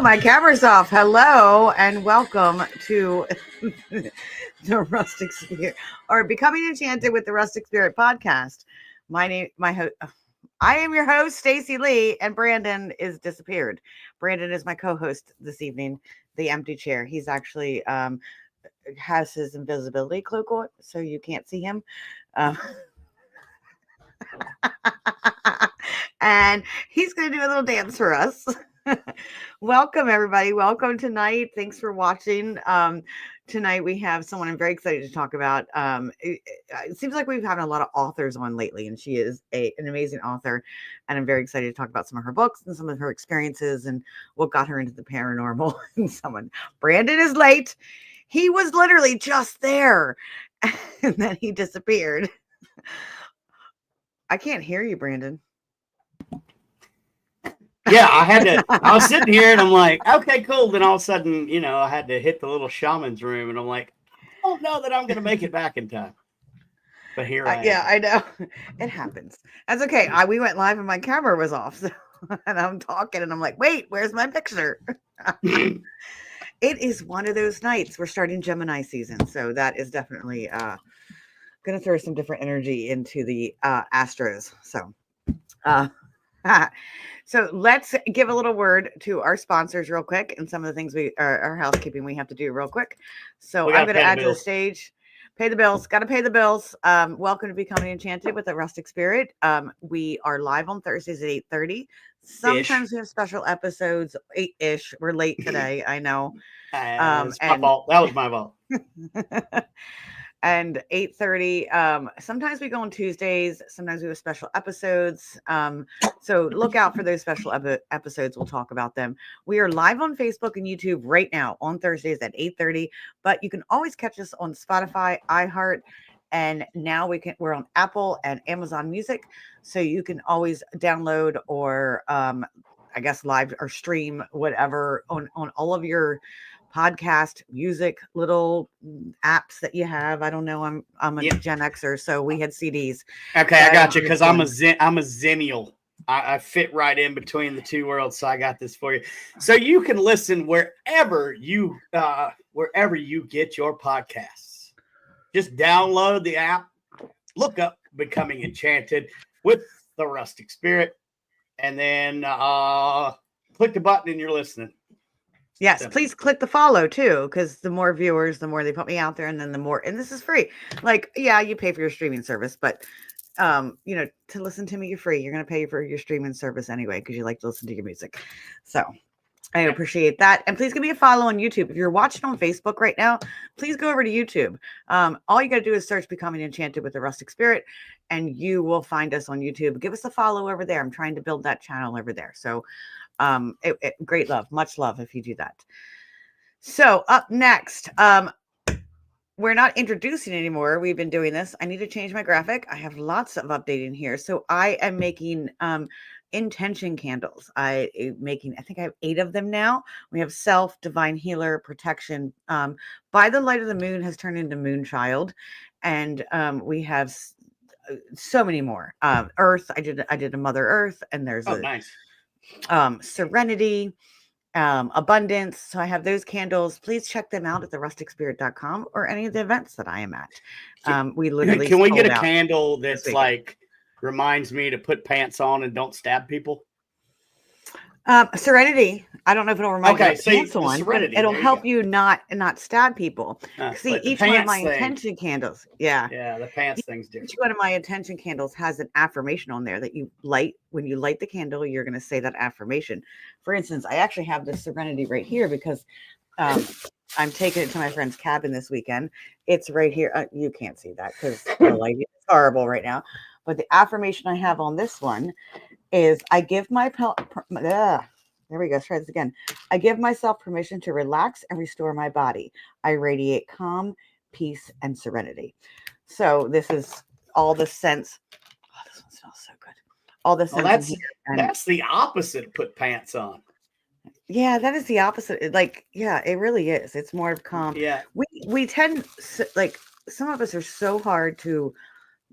my camera's off. Hello and welcome to the Rustic Spirit or Becoming Enchanted with the Rustic Spirit podcast. I am your host, Stacy Lee, and Brandon is disappeared. Brandon is my co-host this evening, the empty chair. He's actually has his invisibility cloak on, so you can't see him. And he's going to do a little dance for us. Welcome, everybody. Welcome tonight. Thanks for watching. Tonight we have someone I'm very excited to talk about. It seems like we've had a lot of authors on lately, and she is an amazing author. And I'm very excited to talk about some of her books and some of her experiences and what got her into the paranormal. And Brandon is late. He was literally just there, and then he disappeared. I can't hear you, Brandon. Yeah, I was sitting here and I'm like, okay, cool. Then all of a sudden, I had to hit the little shaman's room and I'm like, I don't know that I'm going to make it back in time. But here I am. Yeah, I know. It happens. That's okay. We went live and my camera was off. So, and I'm talking and I'm like, wait, where's my picture? It is one of those nights. We're starting Gemini season. So that is definitely going to throw some different energy into the Astros. So let's give a little word to our sponsors real quick and some of the things our housekeeping we have to do real quick. So I'm going to add to the stage, pay the bills, got to pay the bills. Welcome to Becoming Enchanted with the Rustic Spirit. We are live on Thursdays at 8:30. Sometimes we have special episodes, 8-ish. We're late today. I know. It's my fault. That was my fault. And 8:30. Sometimes we go on Tuesdays. Sometimes we have special episodes. So look out for those special episodes. We'll talk about them. We are live on Facebook and YouTube right now on Thursdays at 8:30. But you can always catch us on Spotify, iHeart, and now we're on Apple and Amazon Music. So you can always download or live or stream whatever on all of your podcast, music, little apps that you have. I don't know. I'm a Gen Xer, so we had CDs. Okay, I got you because I'm a Zennial. I fit right in between the two worlds, so I got this for you. So you can listen wherever you get your podcasts. Just download the app, look up Becoming Enchanted with the Rustic Spirit, and then click the button and you're listening. Yes, please click the follow too, because the more viewers, the more they put me out there, and then the more. And this is free. Like, yeah, you pay for your streaming service, but to listen to me, you're free. You're gonna pay for your streaming service anyway because you like to listen to your music. So I appreciate that. And please give me a follow on YouTube. If you're watching on Facebook right now, please go over to YouTube. All you got to do is search Becoming Enchanted with the Rustic Spirit, and you will find us on YouTube. Give us a follow over there. I'm trying to build that channel over there. So great love, much love if you do that. So up next, we're not introducing anymore. We've been doing this. I need to change my graphic. I have lots of updating here. So I am making intention candles. I think I have 8 of them now. We have self, divine healer, protection. By the light of the moon has turned into Moonchild, and we have so many more. Earth. I did a Mother Earth, and there's nice. Serenity, abundance. So I have those candles. Please check them out at therusticspirit.com or any of the events that I am at. We literally can we get a candle that's like reminds me to put pants on and don't stab people? Serenity. I don't know if it'll remind you of pants on, but it'll help you not see people. See, each one of my intention candles. Yeah, the pants thing's different. Each one of my intention candles has an affirmation on there that you light. When you light the candle, you're going to say that affirmation. For instance, I actually have this Serenity right here because I'm taking it to my friend's cabin this weekend. It's right here. You can't see that because the light is horrible right now. But the affirmation I have on this one is I give there we go. Let's try this again. I give myself permission to relax and restore my body. I radiate calm, peace, and serenity. So this is all the scents. Oh, this one smells so good. All the scents. That's the opposite of put pants on. Yeah, that is the opposite. Like, yeah, it really is. It's more of calm. Yeah. We tend, like, some of us are so hard to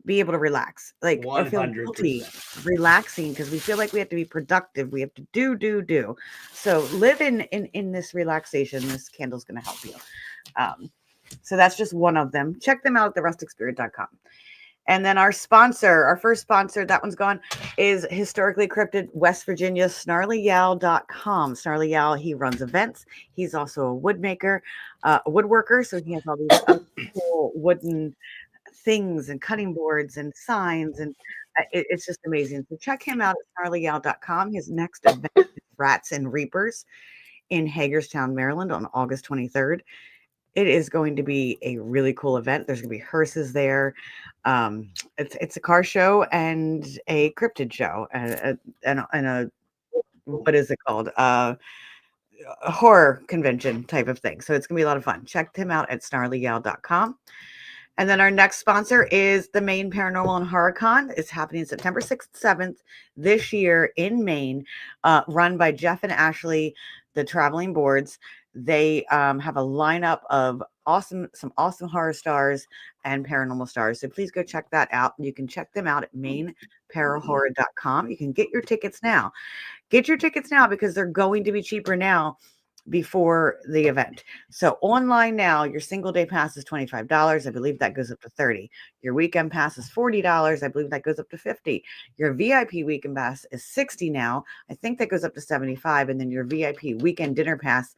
be able to relax, like, or feel guilty 100%. relaxing, because we feel like we have to be productive. We have to do. So live in this relaxation. This candle's going to help you. So that's just one of them. Check them out at therusticspirit.com. And then our sponsor, our first sponsor, that one's gone, is historically cryptid West Virginia, snarlyyal.com. Snarly Yal, he runs events. He's also a woodmaker, a woodworker. So he has all these cool wooden things and cutting boards and signs. And it's just amazing. So check him out at snarlyyal.com. His next event is Rats and Reapers in Hagerstown, Maryland on August 23rd. It is going to be a really cool event. There's going to be hearses there. It's a car show and a cryptid show and a what is it called? A horror convention type of thing. So it's going to be a lot of fun. Check him out at snarlyyal.com. And then our next sponsor is the Maine Paranormal and Horror Con. It's happening September 6th, 7th this year in Maine, run by Jeff and Ashley, the traveling boards. They have a lineup of some awesome horror stars and paranormal stars. So please go check that out. You can check them out at mainparahorror.com. You can get your tickets now. Get your tickets now because they're going to be cheaper now before the event. So online now, your single day pass is $25. I believe that goes up to $30. Your weekend pass is $40. I believe that goes up to $50. Your VIP weekend pass is $60 now. I think that goes up to $75. And then your VIP weekend dinner pass,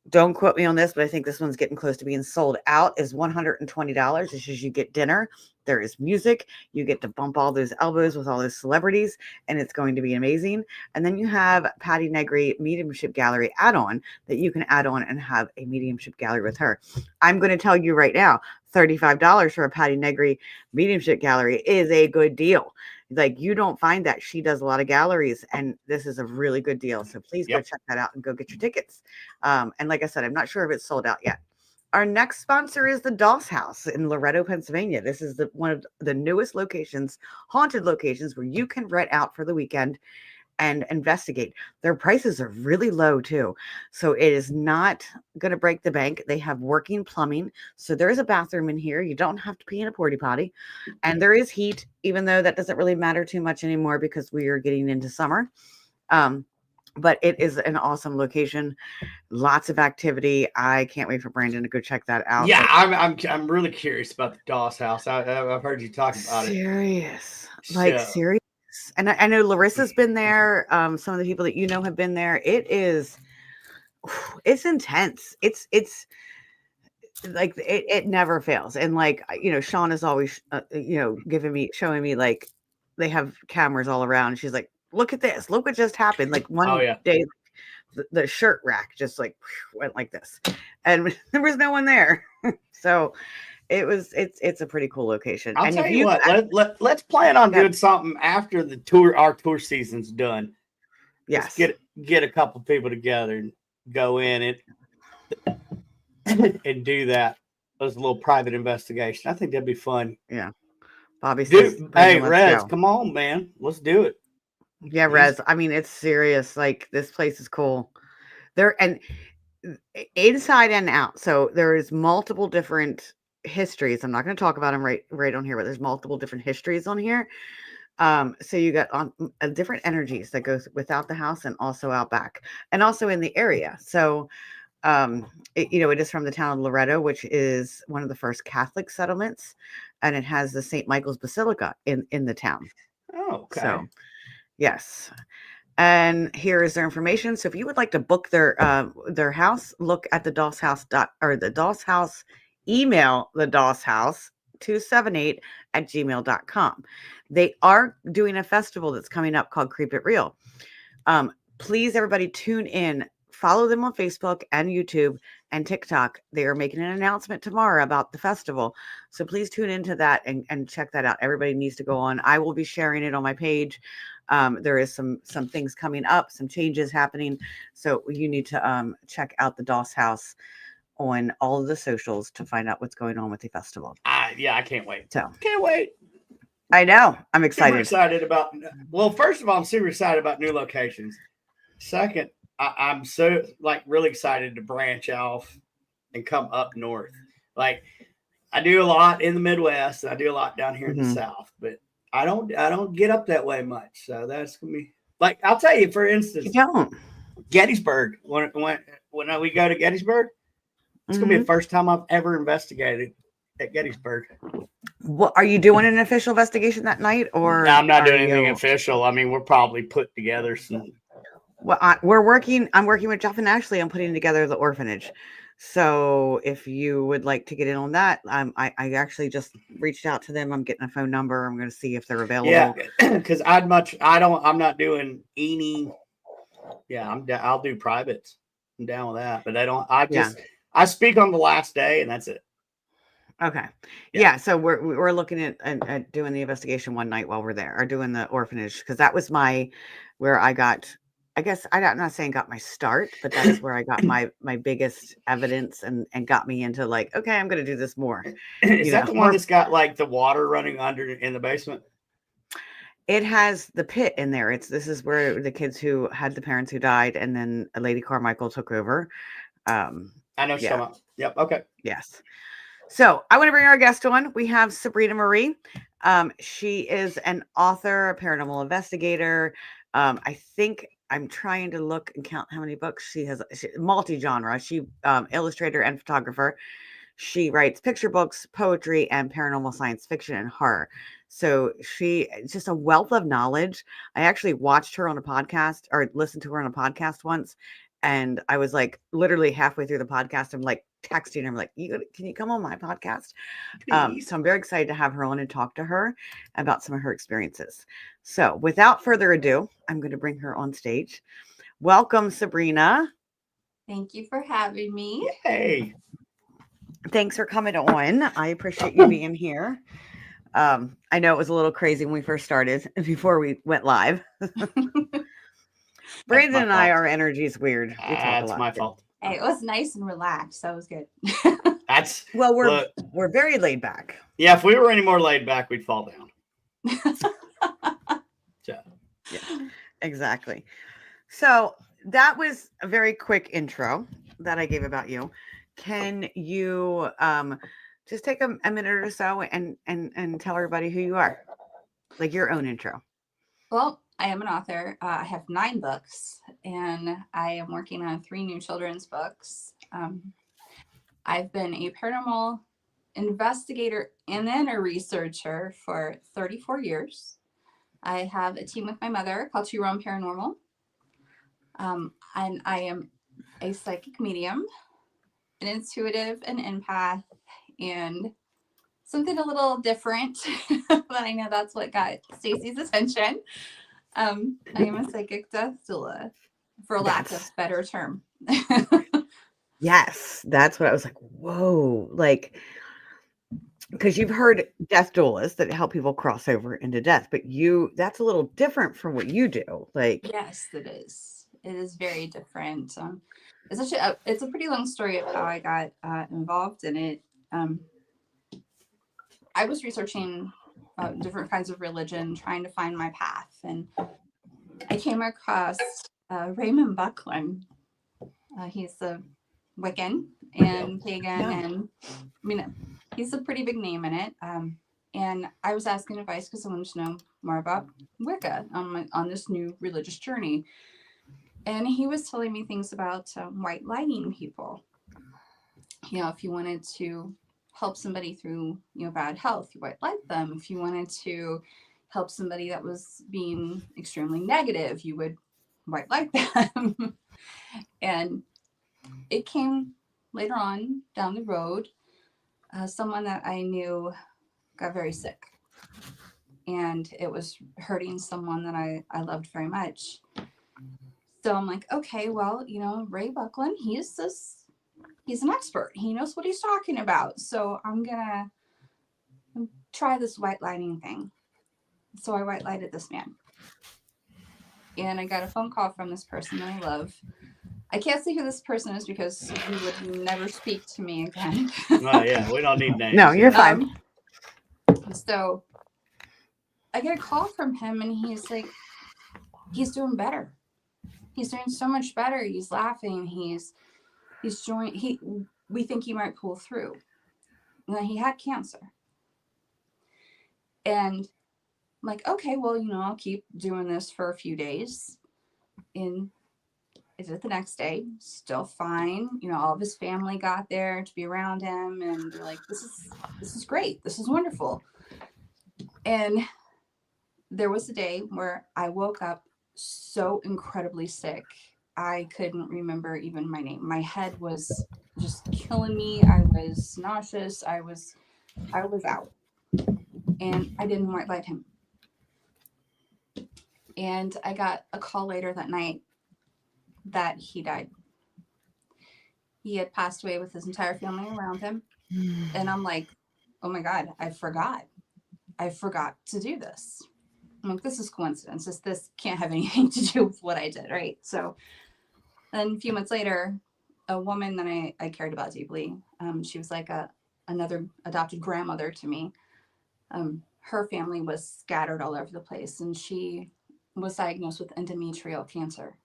don't quote me on this, but I think this one's getting close to being sold out, is $120. It's just you get dinner. There is music. You get to bump all those elbows with all those celebrities, and it's going to be amazing. And then you have Patty Negri Mediumship Gallery add-on that you can add on and have a mediumship gallery with her. I'm going to tell you right now, $35 for a Patty Negri Mediumship Gallery is a good deal. Like, you don't find that. She does a lot of galleries, and this is a really good deal. So please go check that out and go get your tickets. And like I said, I'm not sure if it's sold out yet. Our next sponsor is the Doss House in Loretto, Pennsylvania. This is one of the newest locations, haunted locations, where you can rent out for the weekend and investigate. Their prices are really low too. So it is not going to break the bank. They have working plumbing. So there is a bathroom in here. You don't have to pee in a porta potty. And there is heat, even though that doesn't really matter too much anymore because we are getting into summer. But it is an awesome location. Lots of activity. I can't wait for Brandon to go check that out. Yeah, I'm really curious about the Doss House. I've heard you talk about it. Serious. And I know Larissa's been there. Some of the people that you know have been there. It's intense. It's like it never fails. And like, Sean is always showing me, like, they have cameras all around. And she's like, look at this. Look what just happened. Like one day, the shirt rack just like went like this, and there was no one there. So it's a pretty cool location. I'll tell you what, let's plan on doing something after our tour season's done. Yes. Let's get a couple people together and go in it and do that as a little private investigation. I think that'd be fun. Yeah. Bobby says, hey, Rez, come on, man. Let's do it. Yeah, Rez. I mean, it's serious. Like, this place is cool. And inside and out. So there is multiple different histories. I'm not going to talk about them right on here, but there's multiple different histories on here. So you got different energies that goes without the house and also out back and also in the area. So, it is from the town of Loretto, which is one of the first Catholic settlements, and it has the St. Michael's Basilica in the town. Oh, okay. So, yes. And here is their information. So if you would like to book their house, look at the Doss House the Doss House, email the Doss House 278@gmail.com. They are doing a festival that's coming up called Creep It Real. Please, everybody, tune in. Follow them on Facebook and YouTube and TikTok. They are making an announcement tomorrow about the festival. So please tune into that and check that out. Everybody needs to go on. I will be sharing it on my page. There is some things coming up, some changes happening. So you need to check out the Doss House on all of the socials to find out what's going on with the festival. Yeah, I can't wait. So can't wait. I know. I'm excited. First of all, I'm super excited about new locations. Second, I'm so really excited to branch off and come up north. Like, I do a lot in the Midwest. I do a lot down here in the Mhm. South, but I don't get up that way much. So that's gonna be like I'll tell you, for You instance, don't. Gettysburg. When we go to Gettysburg, it's gonna be the Mhm. first time I've ever investigated at Gettysburg. What are you doing an official investigation that night, or I'm not are doing anything you? official. I mean, we're probably put together some. Well, we're working. I'm working with Jeff and Ashley on putting together the orphanage. So if you would like to get in on that, I actually just reached out to them. I'm getting a phone number. I'm going to see if they're Yeah, available. because I'm not doing any. Yeah, I'll do privates. I'm down with that, but Yeah. I speak on the last day and that's it. Okay. Yeah. Yeah. So we're looking at doing the investigation one night while we're there, or doing the orphanage, because that was where I got. I guess I'm not saying got my start, but that's where I got my biggest evidence and got me into like, okay, I'm going to do this more. Is that the one More. that's got like the water running under in the basement? It has the pit in there. This is where the kids who had the parents who died, and then a Lady Carmichael took over. I know what you're Yeah. talking about. Yep. Okay. Yes. So I want to bring our guest on. We have Sabrina Marie. She is an author, a paranormal investigator. I think I'm trying to look and count how many books she has. Multi-genre. She illustrator and photographer. She writes picture books, poetry, and paranormal science fiction and horror. So it's just a wealth of knowledge. I actually watched her on a podcast, or listened to her on a podcast once. And I was like, literally halfway through the podcast, I'm like texting her. I'm like, can you come on my podcast? Please. So I'm very excited to have her on and talk to her about some of her experiences. So without further ado, I'm going to bring her on stage. Welcome, Sabrina. Thank you for having me. Hey. Thanks for coming on. I appreciate you being here. I know it was a little crazy when we first started before we went live. Brandon and I, our energy is weird. We talk a That's lot. my fault. Hey, it was nice and relaxed. So it was good. We're very laid back. Yeah, if we were any more laid back, we'd fall down. Yeah, exactly. So that was a very quick intro that I gave about you. Can you just take a minute or so and tell everybody who you are, like your own intro? Well, I am an author. I have 9 books, and I am working on 3 new children's books. I've been a paranormal investigator and then a researcher for 34 years. I have a team with my mother called Two Realm Paranormal. And I am a psychic medium, an intuitive, an empath, and something a little different, but I know that's what got Stacy's attention. I am a psychic death doula, for lack of a better term. Yes, that's what I was like, whoa, like, because you've heard death doulas that help people cross over into death, but that's a little different from what you do. Like, yes, it is. It is very different. It's a pretty long story of how I got involved in it. I was researching different kinds of religion, trying to find my path, and I came across Raymond Buckland. He's a Wiccan and pagan, and I mean, he's a pretty big name in it. And I was asking advice because I wanted to know more about Wicca on this new religious journey. And he was telling me things about white lighting people. You know, if you wanted to help somebody through, bad health, you white light them. If you wanted to help somebody that was being extremely negative, you would white light them. And it came later on down the road. Someone that I knew got very sick, and it was hurting someone that I loved very much. So I'm like, okay, well, Ray Buckland, he's an expert. He knows what he's talking about. So I'm gonna try this white lighting thing. So I white lighted this man, and I got a phone call from this person that I love. I can't say who this person is because he would never speak to me again. Oh yeah, we don't need names. No, you're fine. So I get a call from him, and he's like, he's doing better. He's doing so much better. He's laughing. He's we think he might pull through. And he had cancer. And I'm like, okay, well, I'll keep doing this for a few days. And I did it the next day, still fine. All of his family got there to be around him, and they're like, this is great. This is wonderful. And there was a day where I woke up so incredibly sick. I couldn't remember even my name. My head was just killing me. I was nauseous. I was out. And I didn't white light him. And I got a call later that night that he died. He had passed away with his entire family around him. And I'm like, oh my God, I forgot to do this. I'm like, this is coincidence. This can't have anything to do with what I did, right? So then a few months later, a woman that I cared about deeply, she was like another adopted grandmother to me. Her family was scattered all over the place, and she was diagnosed with endometrial cancer,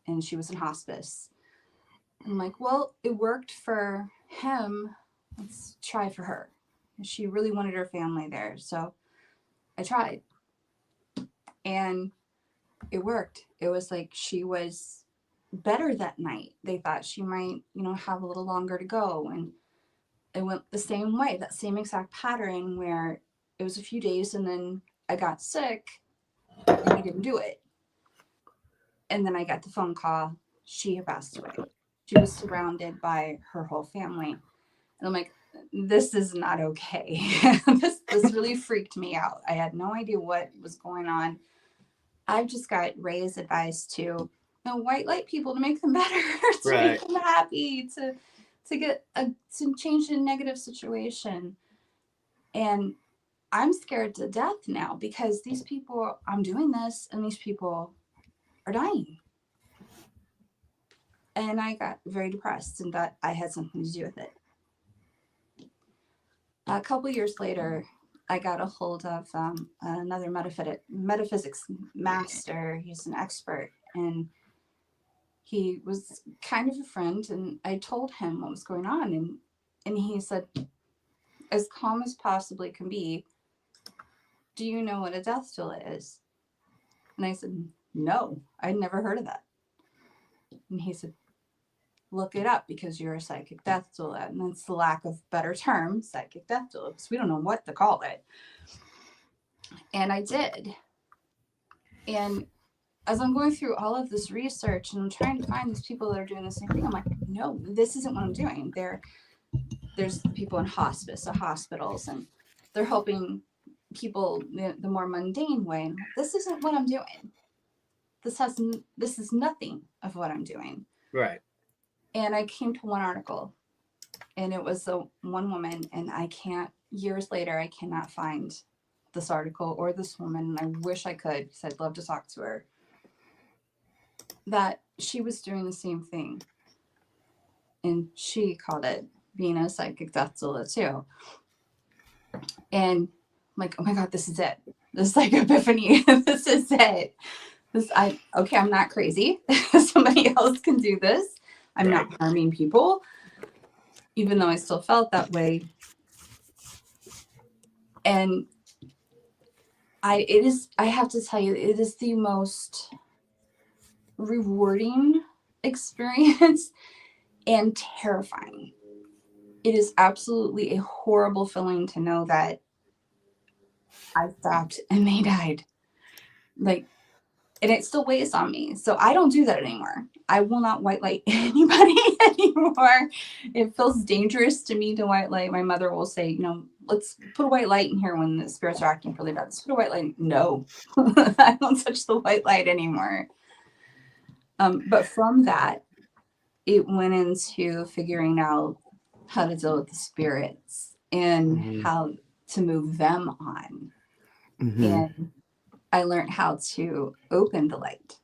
and she was in hospice. I'm like, well, it worked for him. Let's try for her. She really wanted her family there. So I tried. And it worked. It was like she was better that night. They thought she might, have a little longer to go. And it went the same way, that same exact pattern where it was a few days and then I got sick and he didn't do it. And then I got the phone call. She had passed away. She was surrounded by her whole family. And I'm like, this is not okay. This really freaked me out. I had no idea what was going on. I've just got Ray's advice to white light people to make them better, to make them happy, to change a negative situation. And I'm scared to death now because these people, I'm doing this and these people are dying. And I got very depressed and thought I had something to do with it. A couple years later, I got a hold of another metaphysics master. He's an expert, and he was kind of a friend. And I told him what was going on, and he said, as calm as possibly can be, do you know what a death doula is? And I said, no, I'd never heard of that. And he said, look it up because you're a psychic death doula. And that's the lack of better term, psychic death doula, because we don't know what to call it. And I did. And as I'm going through all of this research and I'm trying to find these people that are doing the same thing, I'm like, no, this isn't what I'm doing. There's people in hospice, so hospitals, and they're helping people the more mundane way. And this isn't what I'm doing. This is nothing of what I'm doing. Right. And I came to one article, and it was one woman, and years later, I cannot find this article or this woman, and I wish I could because I'd love to talk to her, that she was doing the same thing. And she called it being a psychic death doula too. And I'm like, oh my God, this is it. This is like epiphany. This is it. I'm not crazy. Somebody else can do this. I'm not harming people, even though I still felt that way. And I have to tell you, it is the most rewarding experience and terrifying. It is absolutely a horrible feeling to know that I stopped and they died. And it still weighs on me. So I don't do that anymore. I will not white light anybody anymore. It feels dangerous to me to white light. My mother will say, let's put a white light in here when the spirits are acting really bad. Let's put a white light. No, I don't touch the white light anymore. But from that, it went into figuring out how to deal with the spirits and how to move them on. And I learned how to open the light,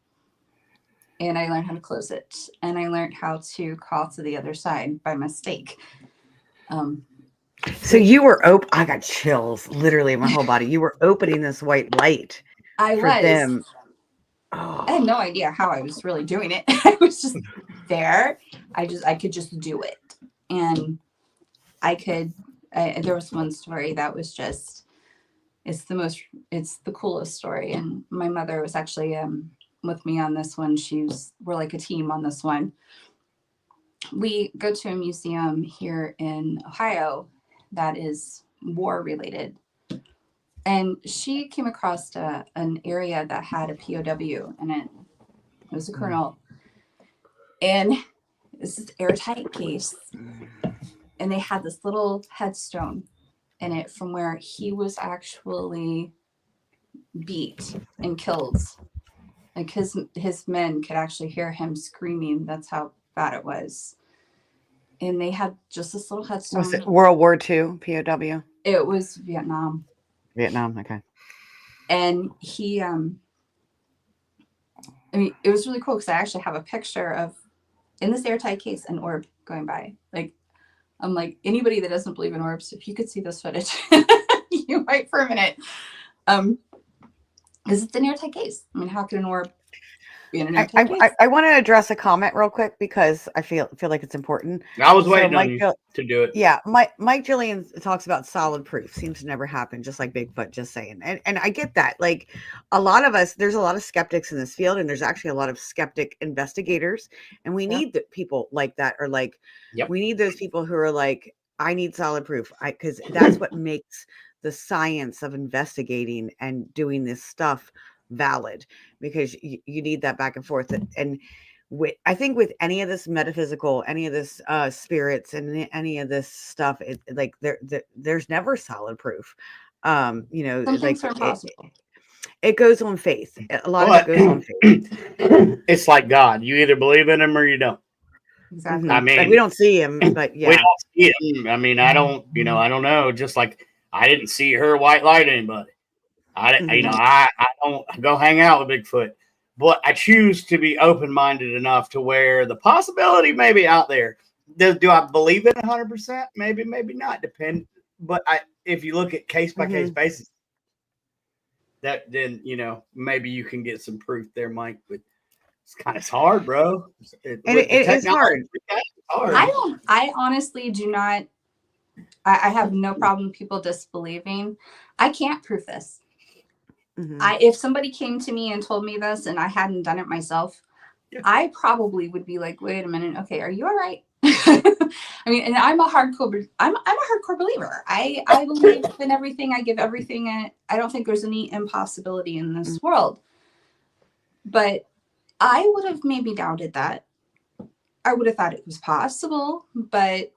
and I learned how to close it, and I learned how to call to the other side by mistake. So you were I got chills literally in my whole body. You were opening this white light for them. I had no idea how I was really doing it. I was just there. I could just do it. And I could There was one story that was just, it's the coolest story. And my mother was actually with me on this one. We're like a team on this one. We go to a museum here in Ohio that is war related. And she came across an area that had a POW in it. It was a colonel. And it's this airtight case. And they had this little headstone in it from where he was actually beat and killed. Like his men could actually hear him screaming. That's how bad it was. And they had just this little headstone. Was it World War II POW? It was Vietnam. Vietnam, okay. And he, I mean, it was really cool because I actually have a picture of, in this airtight case, an orb going by. Like, I'm like, anybody that doesn't believe in orbs, if you could see this footage, you might for a minute. Because it's an airtight case. I mean, how can an orb be in an airtight case? I want to address a comment real quick because I feel like it's important. I was waiting on you to do it. Yeah, Mike Jillian talks about solid proof. Seems to never happen, just like Bigfoot, just saying. And I get that. Like, a lot of us, there's a lot of skeptics in this field, and there's actually a lot of skeptic investigators. And we need people like that, or like, we need those people who are like, I need solid proof. Because that's what makes the science of investigating and doing this stuff valid, because you need that back and forth. And I think with any of this metaphysical, any of this spirits, and any of this stuff, like there's never solid proof. Some things are impossible. It goes on faith. A lot of it goes on faith. It's like God. You either believe in him or you don't. Exactly. I mean, like, we don't see him, but yeah, we don't see him. I mean, I don't know. Just like I didn't see her white light anybody. I don't go hang out with Bigfoot, but I choose to be open-minded enough to where the possibility may be out there. Do I believe it 100%? Maybe, maybe not. Depend. But if you look at case by case basis, then maybe you can get some proof there, Mike. But it's hard, bro. It's hard. I honestly do not. I have no problem with people disbelieving. I can't prove this. If somebody came to me and told me this and I hadn't done it myself, I probably would be like, wait a minute, okay, are you all right? I mean, and I'm a hardcore believer. I believe in everything. I give everything. I don't think there's any impossibility in this world. But I would have maybe doubted that. I would have thought it was possible, but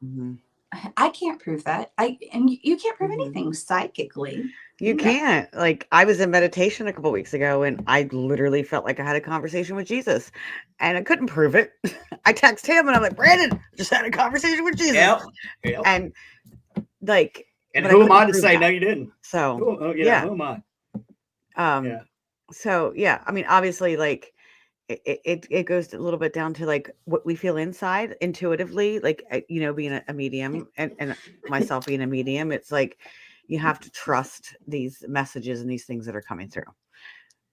I can't prove that. And you can't prove anything psychically. You can't. Like, I was in meditation a couple weeks ago, and I literally felt like I had a conversation with Jesus, and I couldn't prove it. I text him, and I'm like, Brandon, just had a conversation with Jesus. Yep. And like, and who am I to say no, you didn't? So who am I? So yeah, I mean, obviously, like, it goes a little bit down to like what we feel inside intuitively, like, being a medium, and myself being a medium. It's like, you have to trust these messages and these things that are coming through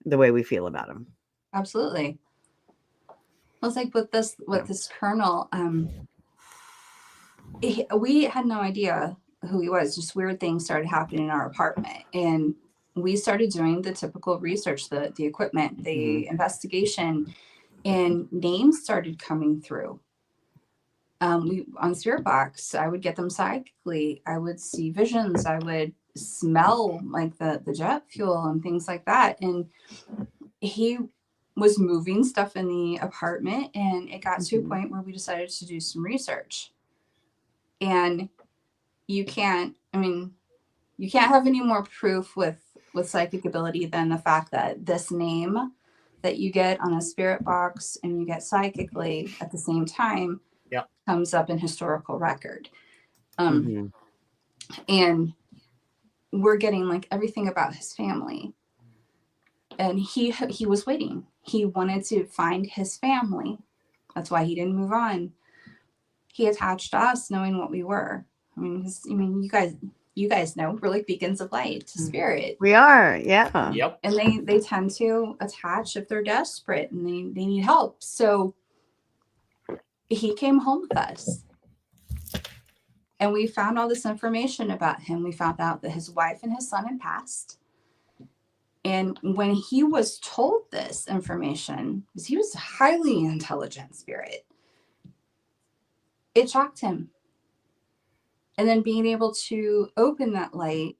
the way we feel about them. Absolutely. Well, it's like with this colonel, we had no idea who he was. Just weird things started happening in our apartment, and we started doing the typical research, the equipment, the investigation, and names started coming through. On Spirit Box, I would get them psychically. I would see visions. I would smell like the jet fuel and things like that. And he was moving stuff in the apartment, and it got to a point where we decided to do some research. And you can't have any more proof with psychic ability than the fact that this name that you get on a Spirit Box and you get psychically at the same time comes up in historical record. And we're getting like everything about his family. And he was waiting. He wanted to find his family. That's why he didn't move on. He attached to us knowing what we were. I mean, you guys know we're like beacons of light to spirit. We are, yeah. Yep. And they tend to attach if they're desperate and they need help. So he came home with us. And we found all this information about him. We found out that his wife and his son had passed. And when he was told this information, because he was a highly intelligent spirit, it shocked him. And then being able to open that light.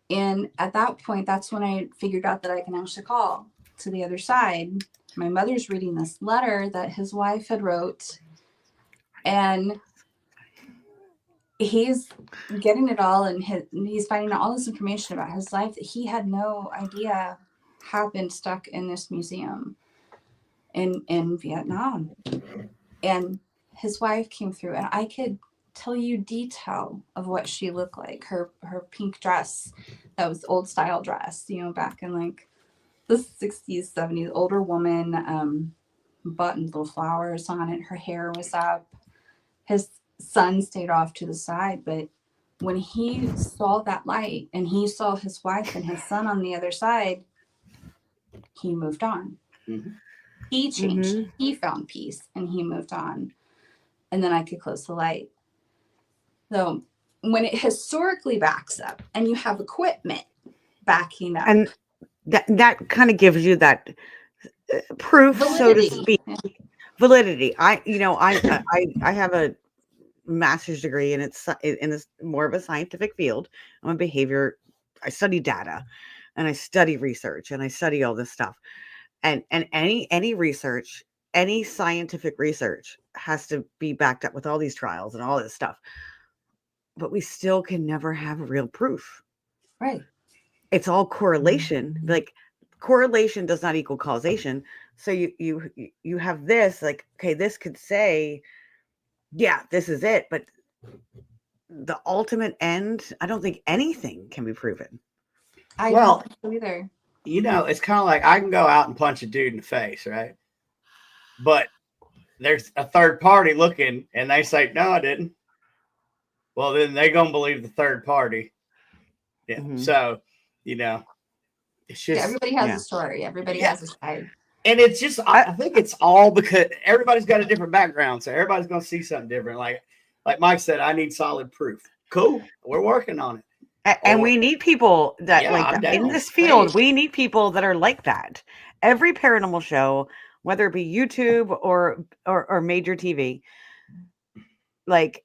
And at that point, that's when I figured out that I can actually call to the other side. My mother's reading this letter that his wife had wrote. And he's getting it all, and he's finding out all this information about his life that he had no idea had been stuck in this museum in Vietnam. And his wife came through, and I could tell you detail of what she looked like. Her pink dress, that was old style dress, back in like the 60s, 70s, older woman, buttoned little flowers on it. Her hair was up. His son stayed off to the side, but when he saw that light and he saw his wife and his son on the other side, he moved on. Mm-hmm. He changed. Mm-hmm. He found peace and he moved on. And then I could close the light. So when it historically backs up and you have equipment backing up, and that kind of gives you that proof, validity. So to speak, validity. I have a master's degree, and it's more of a scientific field. I'm a behavior. I study data, and I study research, and I study all this stuff. And any research, any scientific research has to be backed up with all these trials and all this stuff. But we still can never have real proof. Right. It's all correlation. Like correlation does not equal causation. So you have this, like, okay, this could say, yeah, this is it. But the ultimate end, I don't think anything can be proven. I don't think so either. It's kind of like I can go out and punch a dude in the face, right? But there's a third party looking and they say, no, I didn't. Well, then they're going to believe the third party. Yeah. Mm-hmm. So, it's just. Everybody has a story. Everybody has a side. And it's just, I think it's all because everybody's got a different background. So everybody's going to see something different. Like Mike said, I need solid proof. Cool. We're working on it. And we need people that that. In this field. We need people that are like that. Every paranormal show, whether it be YouTube or major TV, like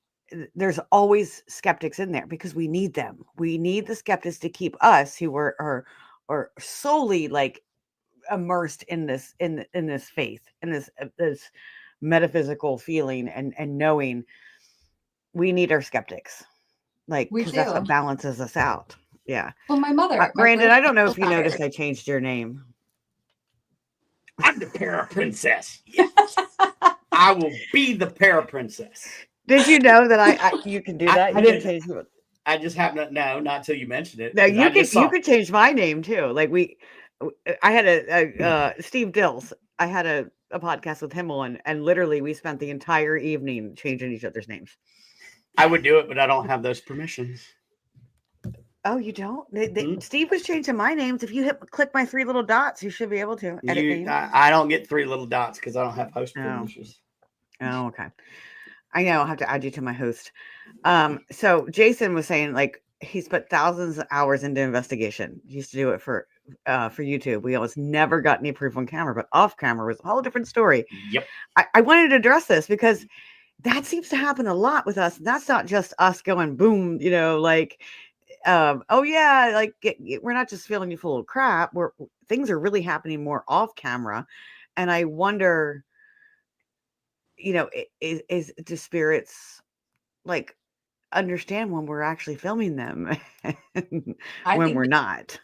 there's always skeptics in there because we need them. We need the skeptics to keep us who are solely like immersed in this faith, in this metaphysical feeling and knowing. We need our skeptics, like, because that's what balances us out. Yeah. Well, my mother, Brandon, I don't know if you noticed I changed your name. I'm the Paraprincess. Yes. I will be the Paraprincess. Did you know that you can do that? I didn't change it. I just happen to know, not till you mentioned it. No, you could change my name too. Like I had a Steve Dills. I had a podcast with him on, and literally we spent the entire evening changing each other's names. I would do it, but I don't have those permissions. Oh, you don't? Steve was changing my names. If you click my 3 little dots, you should be able to edit names. I don't get 3 little dots because I don't have host permissions. Oh, okay. I know. I'll have to add you to my host. So Jason was saying, like, he's put thousands of hours into investigation. He used to do it for YouTube. We almost never got any proof on camera, but off camera was a whole different story. Yep. I wanted to address this because that seems to happen a lot with us. That's not just us going boom, like, oh yeah, like we're not just feeling you full of crap. Things are really happening more off camera. And I wonder, do spirits like understand when we're actually filming them when we're not?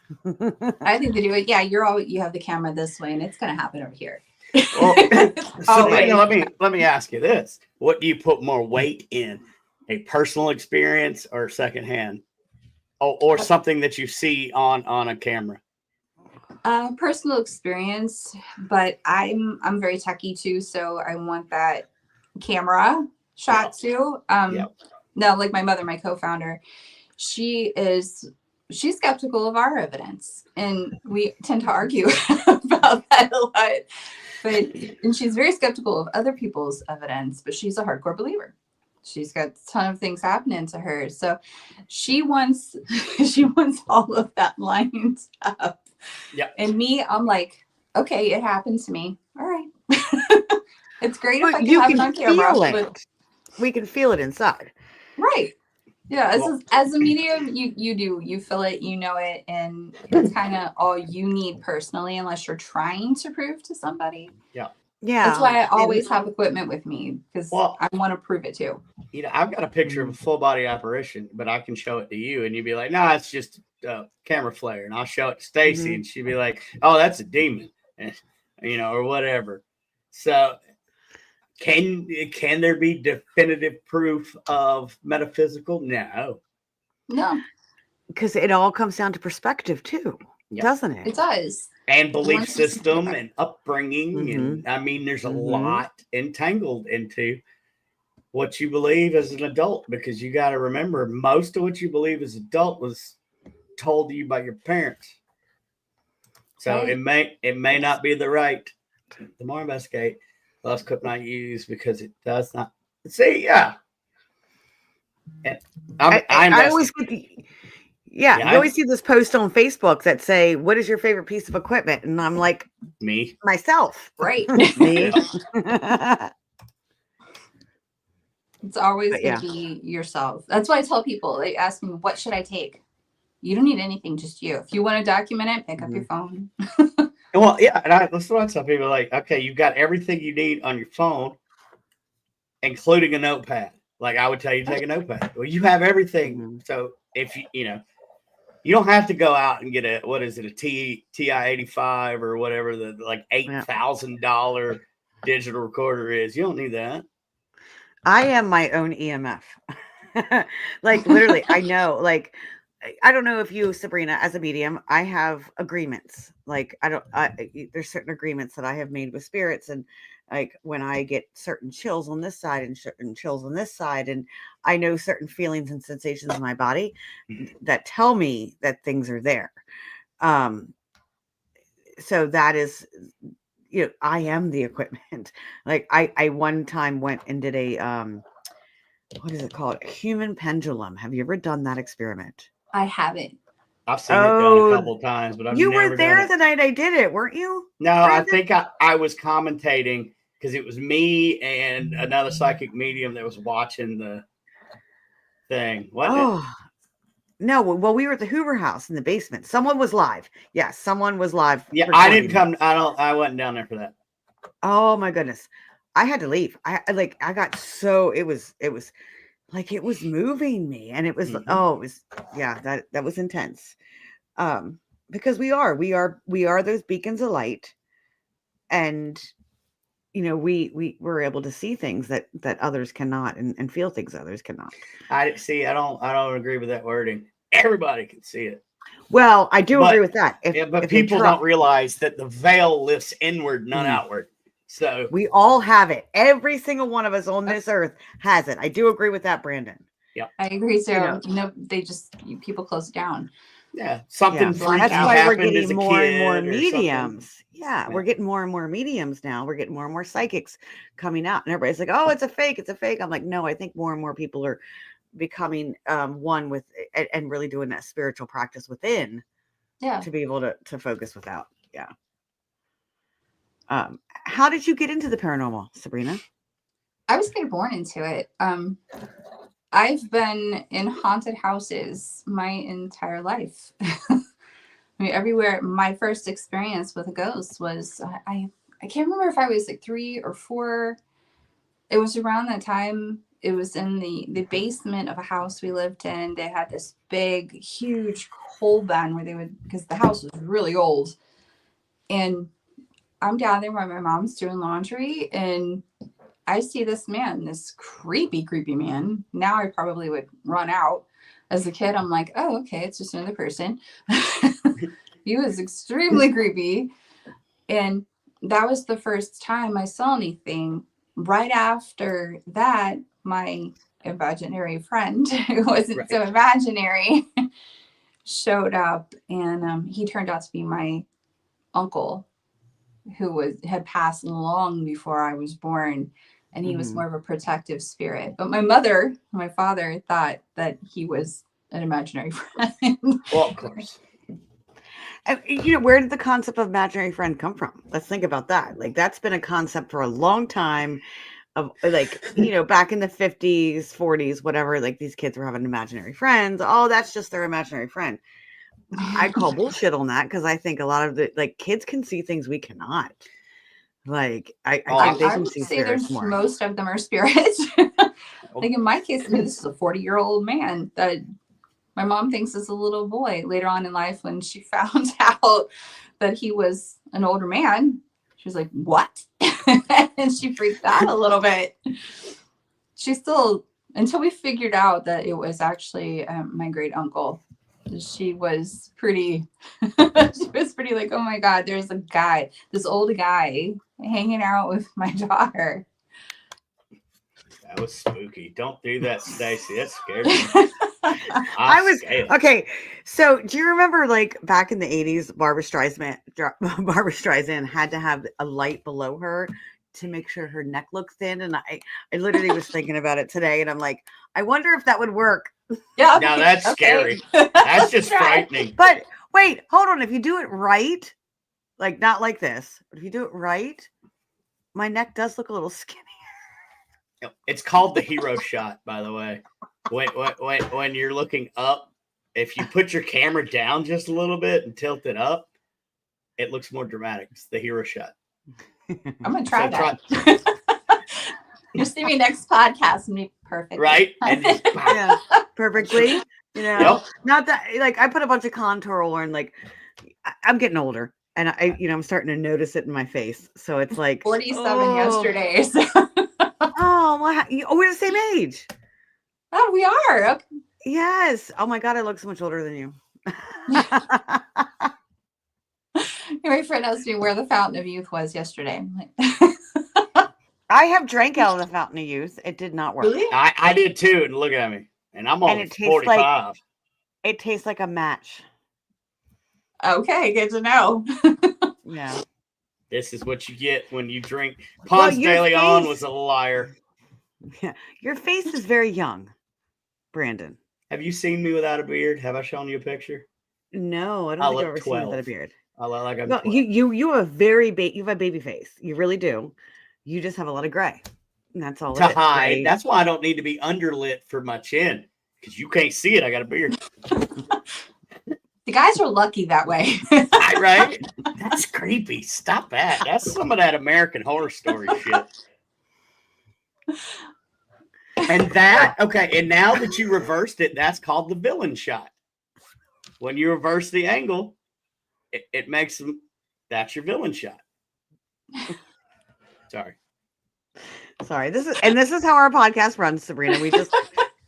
I think they do it. Yeah, you have the camera this way and it's going to happen over here. Well, so let me ask you this. What do you put more weight in? A personal experience or secondhand? Or something that you see on a camera? Personal experience, but I'm very techie too, so I want that camera shot too. No, like my mother, my co-founder, she's skeptical of our evidence, and we tend to argue about that a lot. And she's very skeptical of other people's evidence, but she's a hardcore believer. she's got a ton of things happening to her. So she wants all of that lined up. Yeah. And me, I'm like, okay, it happened to me. All right. It's great if I can You have can it on camera. feel it. But... We can feel it inside. Right. Yeah. Well, As a medium, you feel it, you know it, and that's kind of all you need personally, unless you're trying to prove to somebody. Yeah. Yeah. That's why I always have equipment with me, because I want to prove it too. You know, I've got a picture of a full body apparition, but I can show it to you, and you'd be like, "No, it's just camera flare," and I'll show it to Stacy, and she'd be like, "Oh, that's a demon," and, you know, or whatever. So, can there be definitive proof of metaphysical? No, because it all comes down to perspective too, doesn't it? It does. And belief system and upbringing, and I mean, there's a lot entangled into what you believe as an adult, because you got to remember, most of what you believe as an adult was told to you by your parents. So it may not be the right. The more I investigate, less could not use, because it does not. See, yeah. And I always get you always see this post on Facebook that say, "What is your favorite piece of equipment?" And I'm like, myself, right? Me. It's always going to be yourself. That's why I tell people, they ask me, what should I take? You don't need anything, just you. If you want to document it, pick up your phone. Well, yeah, and that's what I tell people, like, okay, you've got everything you need on your phone, including a notepad. Like, I would tell you to take a notepad. Well, you have everything. So if you know, you don't have to go out and get a TI-85 or whatever, the like $8,000 digital recorder is. You don't need that. I am my own EMF. Like, literally, I know, like, I don't know if you, Sabrina, as a medium, I have agreements. Like, there's certain agreements that I have made with spirits, and like when I get certain chills on this side and certain chills on this side, and I know certain feelings and sensations in my body that tell me that things are there. So that is, you know, I am the equipment. Like I one time went and did a what is it called? A human pendulum. Have you ever done that experiment? I haven't. I've seen it done a couple of times, but I've never done it. You were there the night I did it, weren't you? No, Brandon? I think I was commentating, because it was me and another psychic medium that was watching the thing. What? No, well, we were at the Hoover House in the basement. Someone was live. Yes, someone was live. Yeah, I didn't come. I wasn't down there for that. Oh my goodness, I had to leave. I got so it was like it was moving me, and it was that was intense. Because we are those beacons of light, and you know we were able to see things that others cannot, and feel things others cannot. I don't agree with that wording. Everybody can see it. Well, I do agree with that. But people don't realize that the veil lifts inward, not outward. So we all have it. Every single one of us on this earth has it. I do agree with that, Brandon. Yeah, I agree. So they just people close it down. Yeah, something. Yeah. That's why we're getting more and more mediums. Yeah, we're getting more and more mediums now. We're getting more and more psychics coming out, and everybody's like, "Oh, it's a fake! It's a fake!" I'm like, no, I think more and more people are becoming one with and really doing that spiritual practice within. Yeah, to be able to focus without. Yeah. How did you get into the paranormal, Sabrina? I was kind of born into it. I've been in haunted houses my entire life. I mean, everywhere. My first experience with a ghost was, I can't remember if I was like 3 or 4. It was around that time. It was in the basement of a house we lived in. They had this big, huge coal bin where because the house was really old. And I'm down there while my mom's doing laundry, and I see this man, this creepy man. Now I probably would run out. As a kid, I'm like, oh, okay, it's just another person. He was extremely creepy. And that was the first time I saw anything. Right after that, my imaginary friend, who wasn't so imaginary, showed up, and he turned out to be my uncle, who had passed long before I was born. and he was more of a protective spirit. But my father thought that he was an imaginary friend. Well, of course. And, where did the concept of imaginary friend come from? Let's think about that. Like, that's been a concept for a long time of, like, back in the 50s, 40s, whatever, like, these kids were having imaginary friends. Oh, that's just their imaginary friend. I call bullshit on that, because I think a lot of the, like, kids can see things we cannot. Like, I think they can see spirits more. Most of them are spirits. Like in my case, this is a 40-year-old man that my mom thinks is a little boy. Later on in life, when she found out that he was an older man, she was like, what? And she freaked out a little bit. She still, until we figured out that it was actually my great uncle, she was pretty like, oh my God, there's a guy, this old guy hanging out with my daughter. That was spooky. Don't do that, Stacy. That scared me. Okay. So do you remember, like, back in the 80s, Barbara Streisand had to have a light below her to make sure her neck looked thin? And I literally was thinking about it today, and I'm like, I wonder if that would work. Yeah. Now that's scary. That's just frightening. But wait, hold on. If you do it right, like, not like this, but if you do it right, my neck does look a little skinny. It's called the hero shot, by the way. When you're looking up, if you put your camera down just a little bit and tilt it up, it looks more dramatic. It's the hero shot. I'm gonna try that. You see me next podcast and be perfect. Right? And yeah, perfectly. Not that, like, I put a bunch of contour on, like, I'm getting older, and I'm starting to notice it in my face. So it's like 47 yesterday. So. We're the same age. Oh, we are. Okay. Yes. Oh my God, I look so much older than you. My friend asked me where the fountain of youth was yesterday. I have drank out of the fountain of youth. It did not work. Really? I did too, and look at me. And I'm only 45. It tastes like a match. Okay, good to know. Yeah. This is what you get when you drink. Ponce de Leon was a liar. Yeah. Your face is very young, Brandon. Have you seen me without a beard? Have I shown you a picture? No, I don't think I've ever seen you without a beard. I look like I'm 12. You have you have a baby face. You really do. You just have a lot of gray. And that's all. To hide. Gray. That's why I don't need to be underlit for my chin, because you can't see it. I got a beard. The guys are lucky that way. Right? That's creepy. Stop that. That's some of that American Horror Story shit. And now that you reversed it, that's called the villain shot. When you reverse the angle, it makes them, that's your villain shot. Sorry. This is how our podcast runs, Sabrina. We just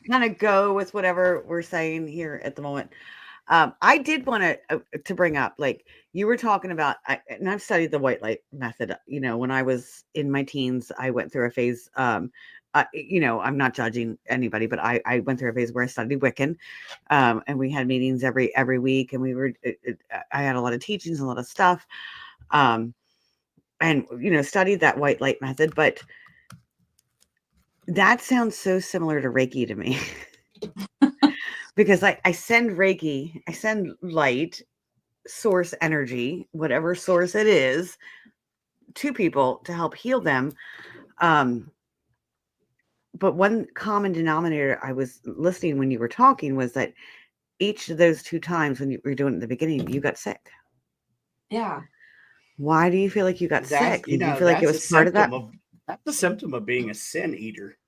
kind of go with whatever we're saying here at the moment. I did want to bring up, like, you were talking about, and I've studied the white light method. When I was in my teens, I went through a phase. I'm not judging anybody, but I went through a phase where I studied Wiccan, and we had meetings every week, and I had a lot of teachings, a lot of stuff, and studied that white light method. But that sounds so similar to Reiki to me. Because I send Reiki, I send light, source energy, whatever source it is, to people to help heal them. But one common denominator I was listening when you were talking was that each of those 2 times when you were doing it at the beginning, you got sick. Yeah. Why do you feel like you got sick? Did you feel like it was part of that? That's a symptom of being a sin eater.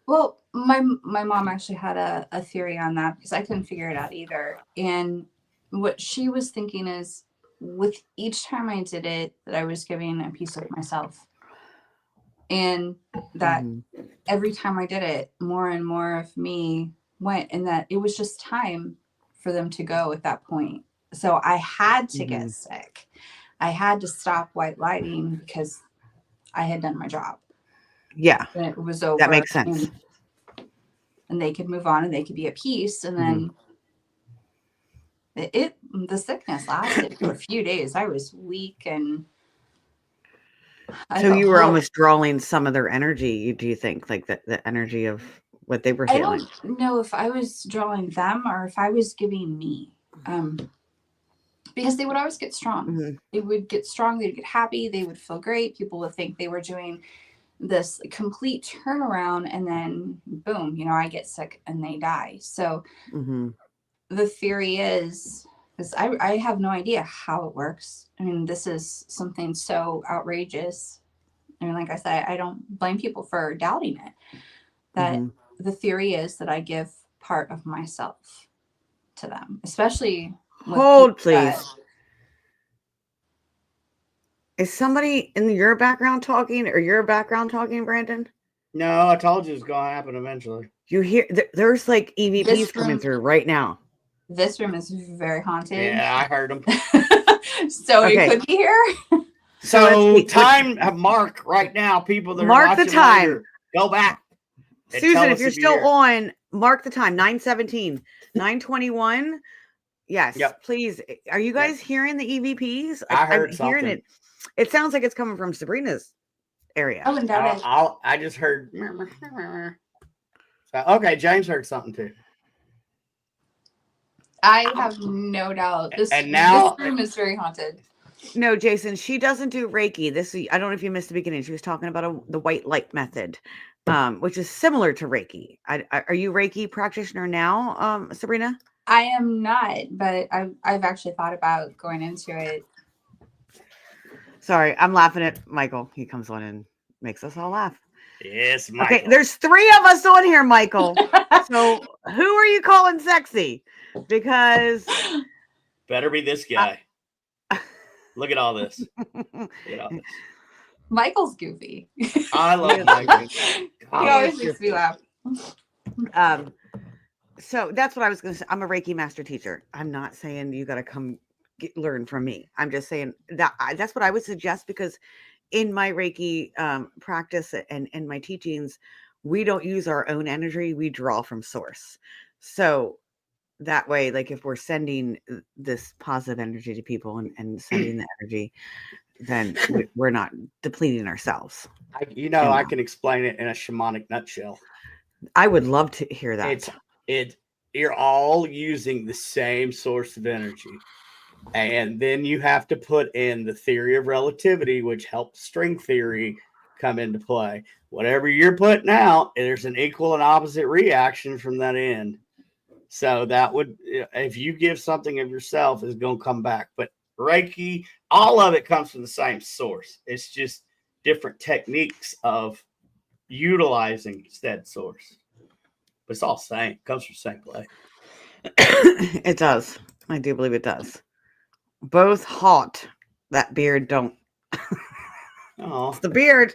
Well, my mom actually had a theory on that, because I couldn't figure it out either. And what she was thinking is, with each time I did it, that I was giving a piece of myself. And that every time I did it, more and more of me went, and that it was just time for them to go at that point. So I had to get sick. I had to stop white lighting because I had done my job. Yeah. And it was over. That makes sense. And they could move on and they could be at peace. And then the sickness lasted for a few days. I was weak, and So you were almost drawing some of their energy, do you think? Like the energy of what they were I feeling? don't know if I was drawing them or if I was giving me. Because they would always get strong. Mm-hmm. They would get strong. They'd get happy. They would feel great. People would think they were doing this complete turnaround, and then boom, I get sick and they die. So the theory is, because I have no idea how it works. I mean, this is something so outrageous. I mean, like I said, I don't blame people for doubting it. That the theory is that I give part of myself to them, especially. Hold, please. Is somebody in your background talking, or your background talking, Brandon? No, I told you it's going to happen eventually. You hear? There's like EVPs coming through right now. This room is very haunted. Yeah, I heard them. So it could be here. So time mark right now, people that mark the time. Later, go back. Susan, if you're still on, mark the time. 9:17, 9:21. Yes, please. Are you guys hearing the EVPs? I heard I'm something. hearing it. It sounds like it's coming from Sabrina's area. Oh, and that I just heard. So, okay, James heard something too. I have no doubt. This room is very haunted. No, Jason, she doesn't do Reiki. I don't know if you missed the beginning. She was talking about the white light method, which is similar to Reiki. Are you Reiki practitioner now, Sabrina? I am not, but I've actually thought about going into it. Sorry, I'm laughing at Michael. He comes on and makes us all laugh. Yes, Michael. Okay, there's 3 of us on here, Michael. So who are you calling sexy? Because better be this guy. Look at all this. Michael's goofy. I love Michael. He always makes me laugh. So that's what I was going to say. I'm a Reiki master teacher. I'm not saying you got to come learn from me. I'm just saying that's what I would suggest, because in my Reiki practice and my teachings, we don't use our own energy. We draw from source. So that way, like if we're sending this positive energy to people and sending the energy, then we're not depleting ourselves. I can explain it in a shamanic nutshell. I would love to hear that. You're all using the same source of energy. And then you have to put in the theory of relativity, which helps string theory come into play. Whatever you're putting out, there's an equal and opposite reaction from that end. So that would, if you give something of yourself, is going to come back. But Reiki, all of it comes from the same source. It's just different techniques of utilizing said source. But it's all the same. It comes from the same place. It does. I do believe it does. Both hot. That beard don't. Oh, it's the beard.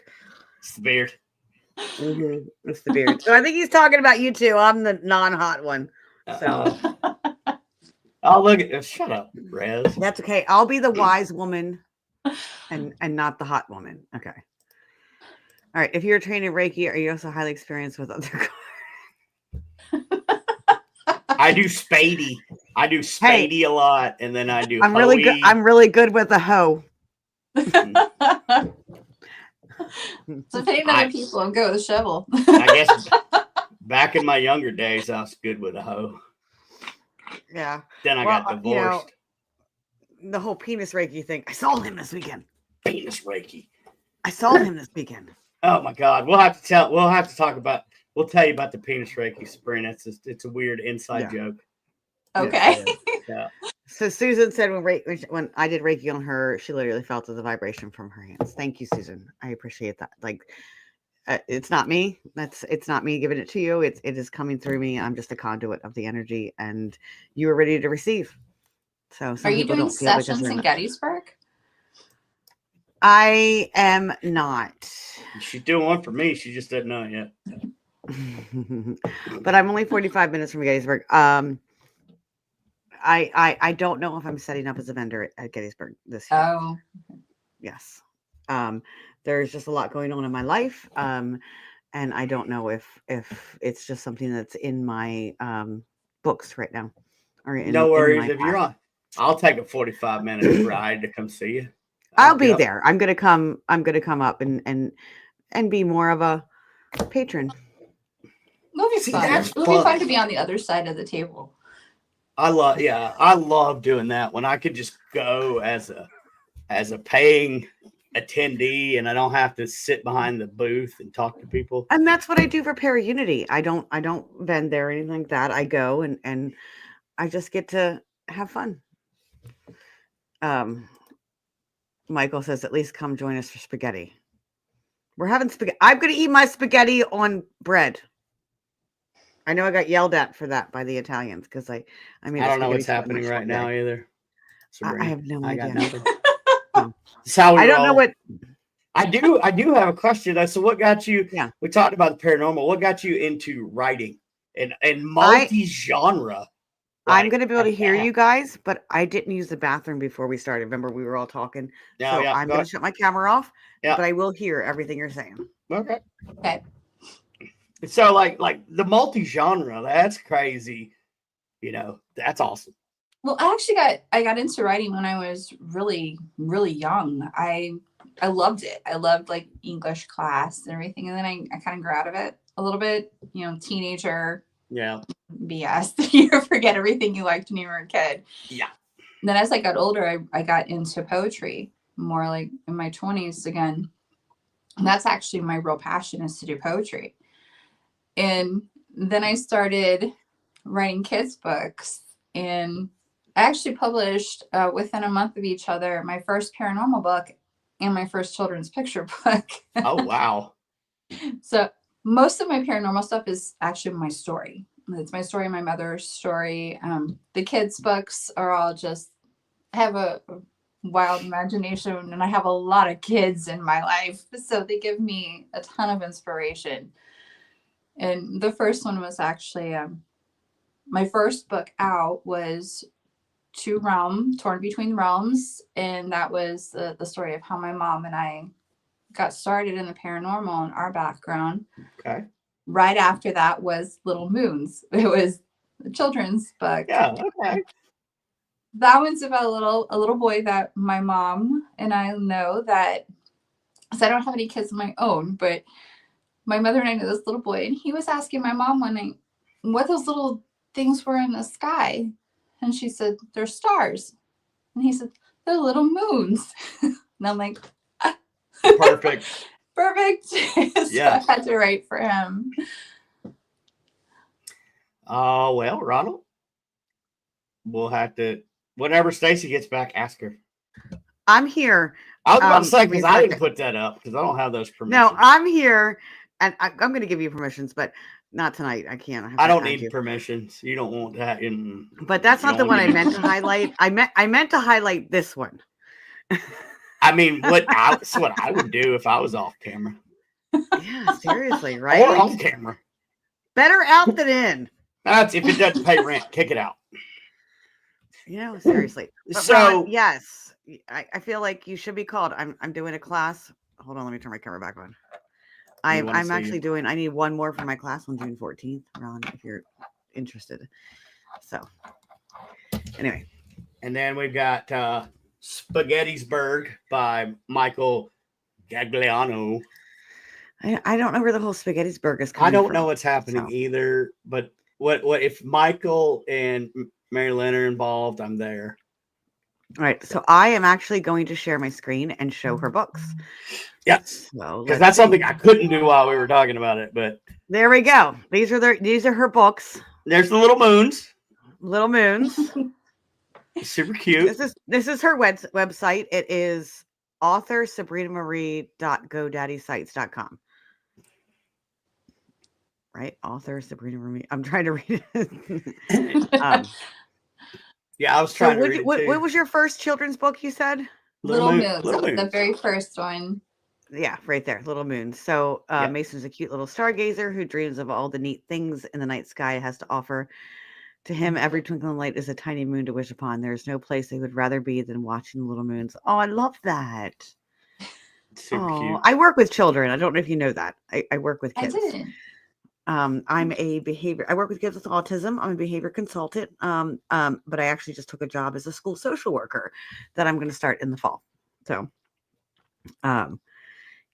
It's the beard. It's the beard. So I think he's talking about you too. I'm the non-hot one. So. Oh, look at this. Shut up, Rez. That's okay. I'll be the wise woman and not the hot woman. Okay. All right. If you're trained in Reiki, are you also highly experienced with other cards? I do Spady. A lot, and then I do. I'm really good. I'm really good with a hoe. So paying other people and go with a shovel. I guess back in my younger days, I was good with a hoe. Yeah. Then I got divorced. The whole penis Reiki thing. I saw him this weekend. Penis Reiki. I saw him this weekend. Oh my God. We'll have to tell you about the penis Reiki, Sabrina. It's a weird inside joke. Okay. Yeah. So Susan said when I did Reiki on her, she literally felt the vibration from her hands. Thank you, Susan. I appreciate that. Like, it's not me. It's not me giving it to you. It is coming through me. I'm just a conduit of the energy, and you are ready to receive. So are you doing sessions in Gettysburg? I am not. She's doing one for me. She just doesn't know it yet. But I'm only 45 minutes from Gettysburg. I don't know if I'm setting up as a vendor at Gettysburg this year. Oh. Yes. There's just a lot going on in my life. And I don't know if it's just something that's in my books right now. No worries. If you're on, I'll take a 45-minute ride to come see you. I'll be there. I'm gonna come up and be more of a patron. It'll be fun. It'll be fun to be on the other side of the table. I love doing that when I could just go as a paying attendee and I don't have to sit behind the booth and talk to people. And that's what I do for Paraunity. I don't vend there or anything like that. I go and I just get to have fun. Michael says, at least come join us for spaghetti. We're having spaghetti. I'm going to eat my spaghetti on bread. I know I got yelled at for that by the Italians because I don't know what's happening right now either. I have no idea. I got nothing. I don't know what. I do have a question. So what got you? Yeah. We talked about the paranormal. What got you into writing and multi-genre? I'm going to be able to hear you guys, but I didn't use the bathroom before we started. Remember, we were all talking. I'm going to shut my camera off, but I will hear everything you're saying. Okay. Okay. So like the multi-genre, that's crazy. That's awesome. Well, I got into writing when I was really, really young. I loved it. I loved like English class and everything. And then I kind of grew out of it a little bit, teenager. Yeah. BS. You forget everything you liked when you were a kid. Yeah. And then as I got older, I got into poetry more like in my 20s again. And that's actually my real passion, is to do poetry. And then I started writing kids' books, and I actually published within a month of each other my first paranormal book and my first children's picture book. Oh, wow. So most of my paranormal stuff is actually my story. It's my story, my mother's story. The kids' books are all just, I have a wild imagination, and I have a lot of kids in my life. So they give me a ton of inspiration. And the first one was actually, my first book out was Torn Between Realms. And that was the story of how my mom and I got started in the paranormal and our background. Okay. Right after that was Little Moons. It was a children's book. Yeah. Okay. That one's about a little boy that my mom and I know that, because I don't have any kids of my own, but my mother and I know this little boy, and he was asking my mom one night what those little things were in the sky. And she said, they're stars. And he said, they're little moons. And I'm like, perfect. Perfect. So I had to write for him. Well, Ronald, we'll have to, whenever Stacy gets back, ask her. I'm here. I was about to say, because I didn't put that up, because I don't have those permissions. No, I'm here, and I'm going to give you permissions, but not tonight. I can't. I don't need permissions. You don't want that in. But that's not the one I meant to highlight. I meant to highlight this one. I mean, that's what I would do if I was off camera. Yeah, seriously, right? Or off camera. Better out than in. That's if it doesn't pay rent, kick it out. Seriously. But so Ron, yes, I feel like you should be called. I'm doing a class. Hold on, let me turn my camera back on. I'm actually doing. I need one more for my class on June 14th, Ron, if you're interested. So, anyway, and then we've got Spaghettisburg by Michael Gagliano. I don't know where the whole Spaghettisburg is coming I don't from, know what's happening either. But what if Michael and Mary Lynn are involved? I'm there. All right, so I am actually going to share my screen and show her books. Yes, because that's something I couldn't do while we were talking about it. But there we go. These are her books. There's the Little Moons. Little Moons. Super cute. This is her website. It is author sabrinamarie.godaddysite.com. Right, author Sabrina Marie. I'm trying to read it. Yeah, I was trying to read it too. What was your first children's book you said? Little Moons. The very first one. Yeah, right there. Little Moons. So Mason's a cute little stargazer who dreams of all the neat things in the night sky has to offer. To him, every twinkling light is a tiny moon to wish upon. There is no place he would rather be than watching the little moons. Oh, I love that. Super cute. I work with children. I don't know if you know that. I work with kids. I didn't. I work with kids with autism. I'm a behavior consultant. But I actually just took a job as a school social worker that I'm going to start in the fall. So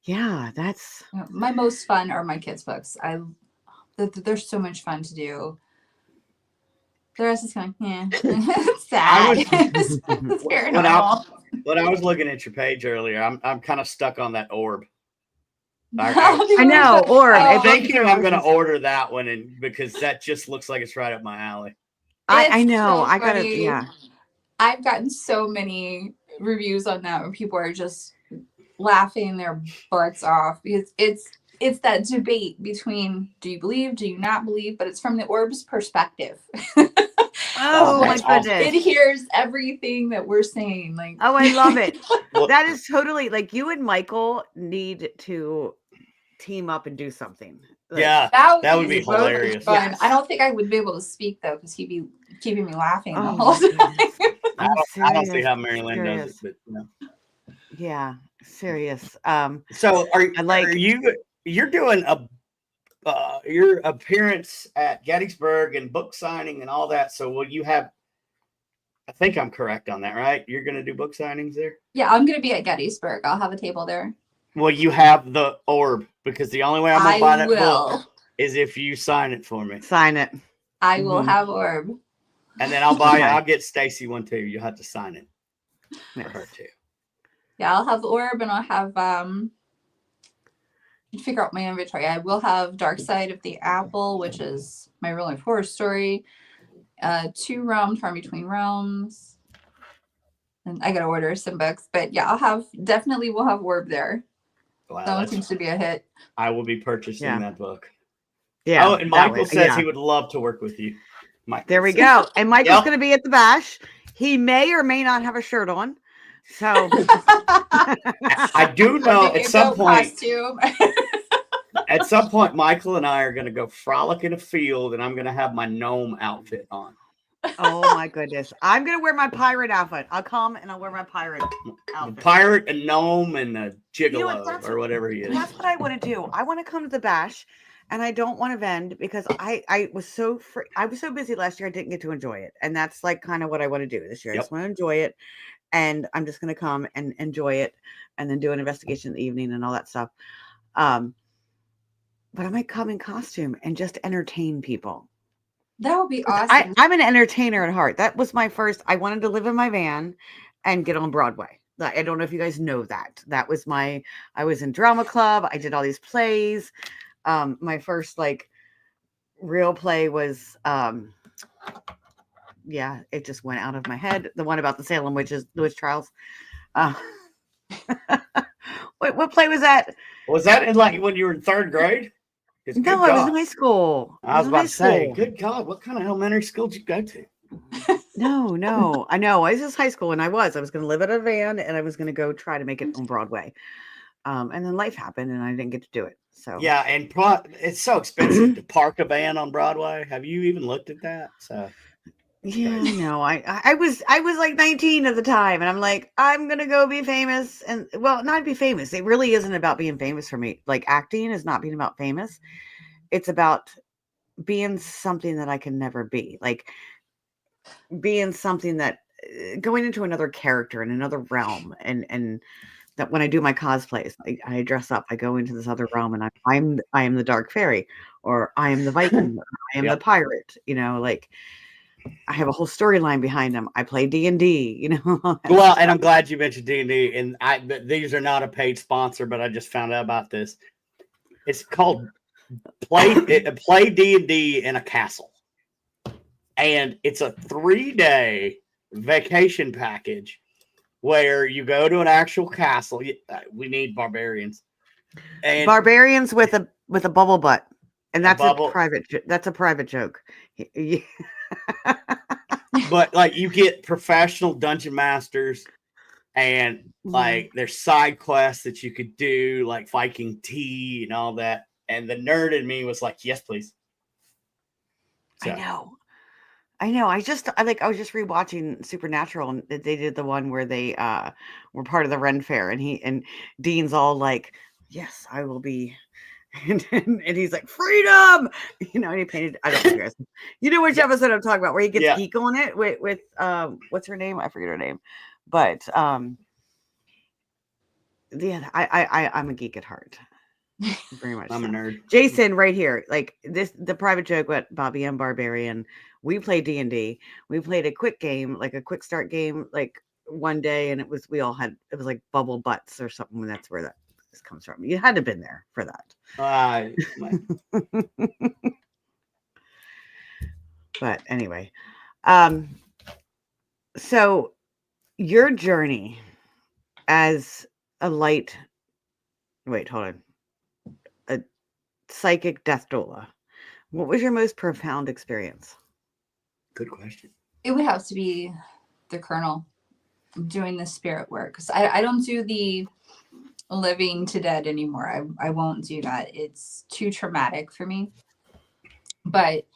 Yeah, that's My most fun are my kids' books. They're so much fun to do. The rest is kind of, yeah, it's sad. It's paranormal. When I was looking at your page earlier, I'm kind of stuck on that orb. I know, orb. I'm thinking I'm going to order that one, and because that just looks like it's right up my alley. I know. So I gotta. funny. Yeah. I've gotten so many reviews on that where people are just laughing their butts off because it's that debate between do you believe, do you not believe, but it's from the orb's perspective. Oh my goodness. It hears everything that we're saying. Like, oh, I love it. That is totally like you and Michael need to team up and do something. Like, yeah, that would be hilarious. Fun. Yes. I don't think I would be able to speak though because he'd be keeping me laughing the whole time. I don't see how Mary Lynn does it, but you know. Yeah, serious. So you're doing your appearance at Gettysburg and book signing and all that. So will you have? I think I'm correct on that, right? You're going to do book signings there. Yeah, I'm going to be at Gettysburg. I'll have a table there. Well, you have the orb because the only way I'm going to buy that book is if you sign it for me. Sign it. I will have orb. And then I'll get Stacy one too. You'll have to sign it for her too. Yeah, I'll have orb and I'll have figure out my inventory. I will have Dark Side of the Apple, which is my real life horror story. 2 realms, Farm Between Realms. And I gotta order some books. But yeah, we'll have orb there. Wow, that one seems to be a hit. I will be purchasing that book. Yeah. Oh, and Michael says he would love to work with you. Michael there we go. And Michael's going to be at the bash. He may or may not have a shirt on. So I do know at some point. At some point, Michael and I are going to go frolic in a field, and I'm going to have my gnome outfit on. Oh my goodness! I'm going to wear my pirate outfit. I'll come and I'll wear my pirate outfit. The pirate, a gnome, and a gigolo or whatever he is. That's what I want to do. I want to come to the bash. And I don't want to vend because I was so busy last year. I didn't get to enjoy it. And that's like kind of what I want to do this year. I just want to enjoy it. And I'm just going to come and enjoy it and then do an investigation in the evening and all that stuff. But I might come in costume and just entertain people. That would be awesome. I'm an entertainer at heart. That was my first. I wanted to live in my van and get on Broadway. I don't know if you guys know that. That was I was in drama club. I did all these plays. My first real play was it just went out of my head. The one about the Salem witch trials. What play was that? Was that in when you were in 3rd grade? No, I was in high school. I was about to say, good God, what kind of elementary school did you go to? No. I know. I was just high school and I was going to live in a van and I was going to go try to make it on Broadway. And then life happened and I didn't get to do it. So yeah, and it's so expensive to park a van on Broadway. Have you even looked at that? So yeah, no, I was like 19 at the time, and I'm like, I'm gonna go be famous, and well, not be famous. It really isn't about being famous for me. Like acting is not being about famous. It's about being something that I can never be. Like being something that going into another character in another realm, and that when I do my cosplays, I dress up, I go into this other realm and I am the dark fairy, or I am the Viking, or I am the pirate, like I have a whole storyline behind them. I play D&D, Well, and I'm glad you mentioned D&D, and these are not a paid sponsor, but I just found out about this. It's called Play D&D in a Castle. And it's a 3-day vacation package where you go to an actual castle. We need barbarians. And barbarians with a bubble butt, and that's a private joke. But you get professional dungeon masters, and there's side quests that you could do, like Viking tea and all that. And the nerd in me was like, "Yes, please." So. I know. I was just rewatching Supernatural, and they did the one where they were part of the Ren Fair, and Dean's all like, "Yes, I will be," and he's like, "Freedom," and he painted. I don't know, guys. You know which episode I'm talking about, where he gets geek on it with what's her name? I forget her name, but yeah, I'm a geek at heart. Very much. I'm so. a nerd. Jason, right here, like this, the private joke with Bobby and Barbarian. We played D&D. We played a quick game, like a quick start game, like one day, and it was like bubble butts or something. And that's where this comes from. You had to have been there for that. But anyway, so your journey as a light. Wait, hold on. A psychic death doula. What was your most profound experience? Good question. It would have to be the Colonel doing the spirit work, because I don't do the living to dead anymore. I won't do that. It's too traumatic for me. But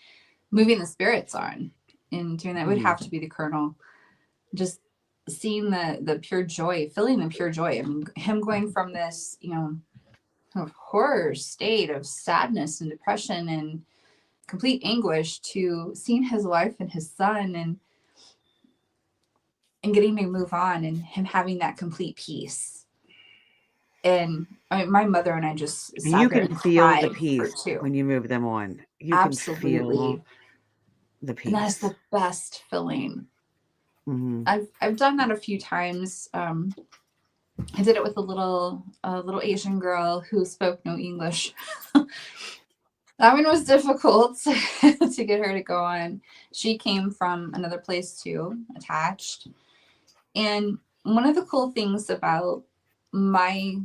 moving the spirits on and doing that would have to be the Colonel. Just seeing the pure joy, feeling the pure joy. I mean, him going from this, kind of horror state of sadness and depression and complete anguish to seeing his wife and his son and getting to move on, and him having that complete peace. And I mean, my mother and I just sat you there can and feel cried the peace when you move them on. You Absolutely. can feel the peace. And that's the best feeling. Mm-hmm. I've done that a few times. I did it with a little Asian girl who spoke no English. That one was difficult to get her to go on. She came from another place too, attached. And one of the cool things about my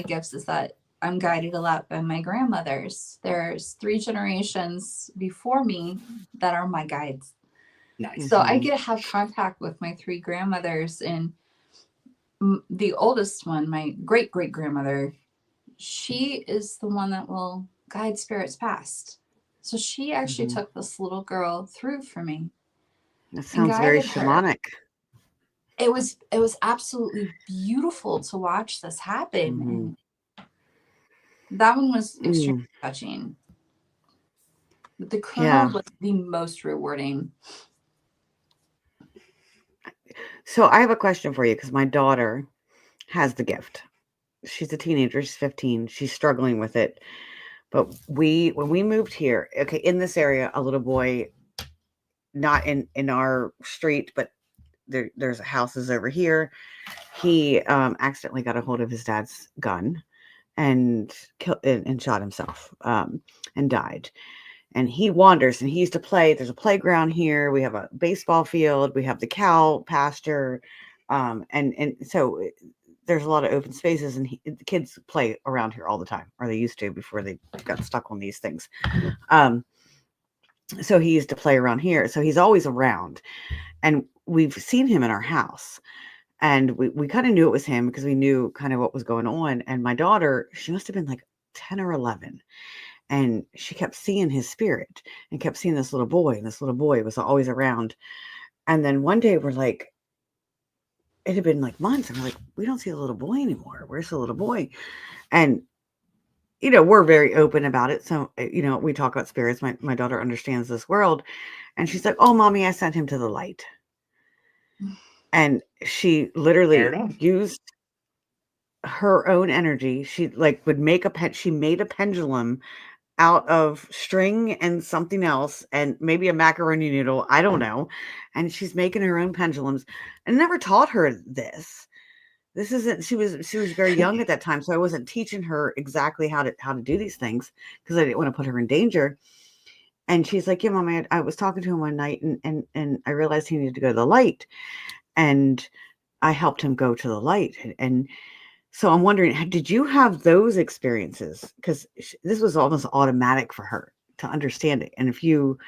gifts is that I'm guided a lot by my grandmothers. There's 3 generations before me that are my guides. Nice. So I get to have contact with my 3 grandmothers, and the oldest one, my great grandmother, she is the one that will guide spirits past. So she actually took this little girl through for me. That sounds very shamanic. It was absolutely beautiful to watch this happen. And that one was extremely touching. But the Colonel was the most rewarding. So I have a question for you, because my daughter has the gift. She's a teenager. She's 15. She's struggling with it. But when we moved here, okay, in this area, a little boy, not in our street, but there's houses over here. He accidentally got a hold of his dad's gun and shot himself and died. And he wanders, and he used to play. There's a playground here. We have a baseball field. We have the cow pasture. And so there's a lot of open spaces, and the kids play around here all the time, or they used to before they got stuck on these things. So he used to play around here. So he's always around. And we've seen him in our house. And we kind of knew it was him because we knew kind of what was going on. And my daughter, she must have been like 10 or 11. And she kept seeing his spirit and kept seeing this little boy. And this little boy was always around. And then one day we're like, it had been like months. And we're like, we don't see the little boy anymore. Where's the little boy? And, we're very open about it. So, we talk about spirits. My daughter understands this world. And she's like, oh, mommy, I sent him to the light. And she literally used her own energy. She would make she made a pendulum out of string and something else, and maybe a macaroni noodle. I don't know. And she's making her own pendulums. I never taught her this. This isn't, she was very young at that time. So I wasn't teaching her exactly how to do these things, because I didn't want to put her in danger. And she's like, yeah, mommy, I was talking to him one night and I realized he needed to go to the light. And I helped him go to the light. And so I'm wondering, did you have those experiences? Because this was almost automatic for her to understand it. And if you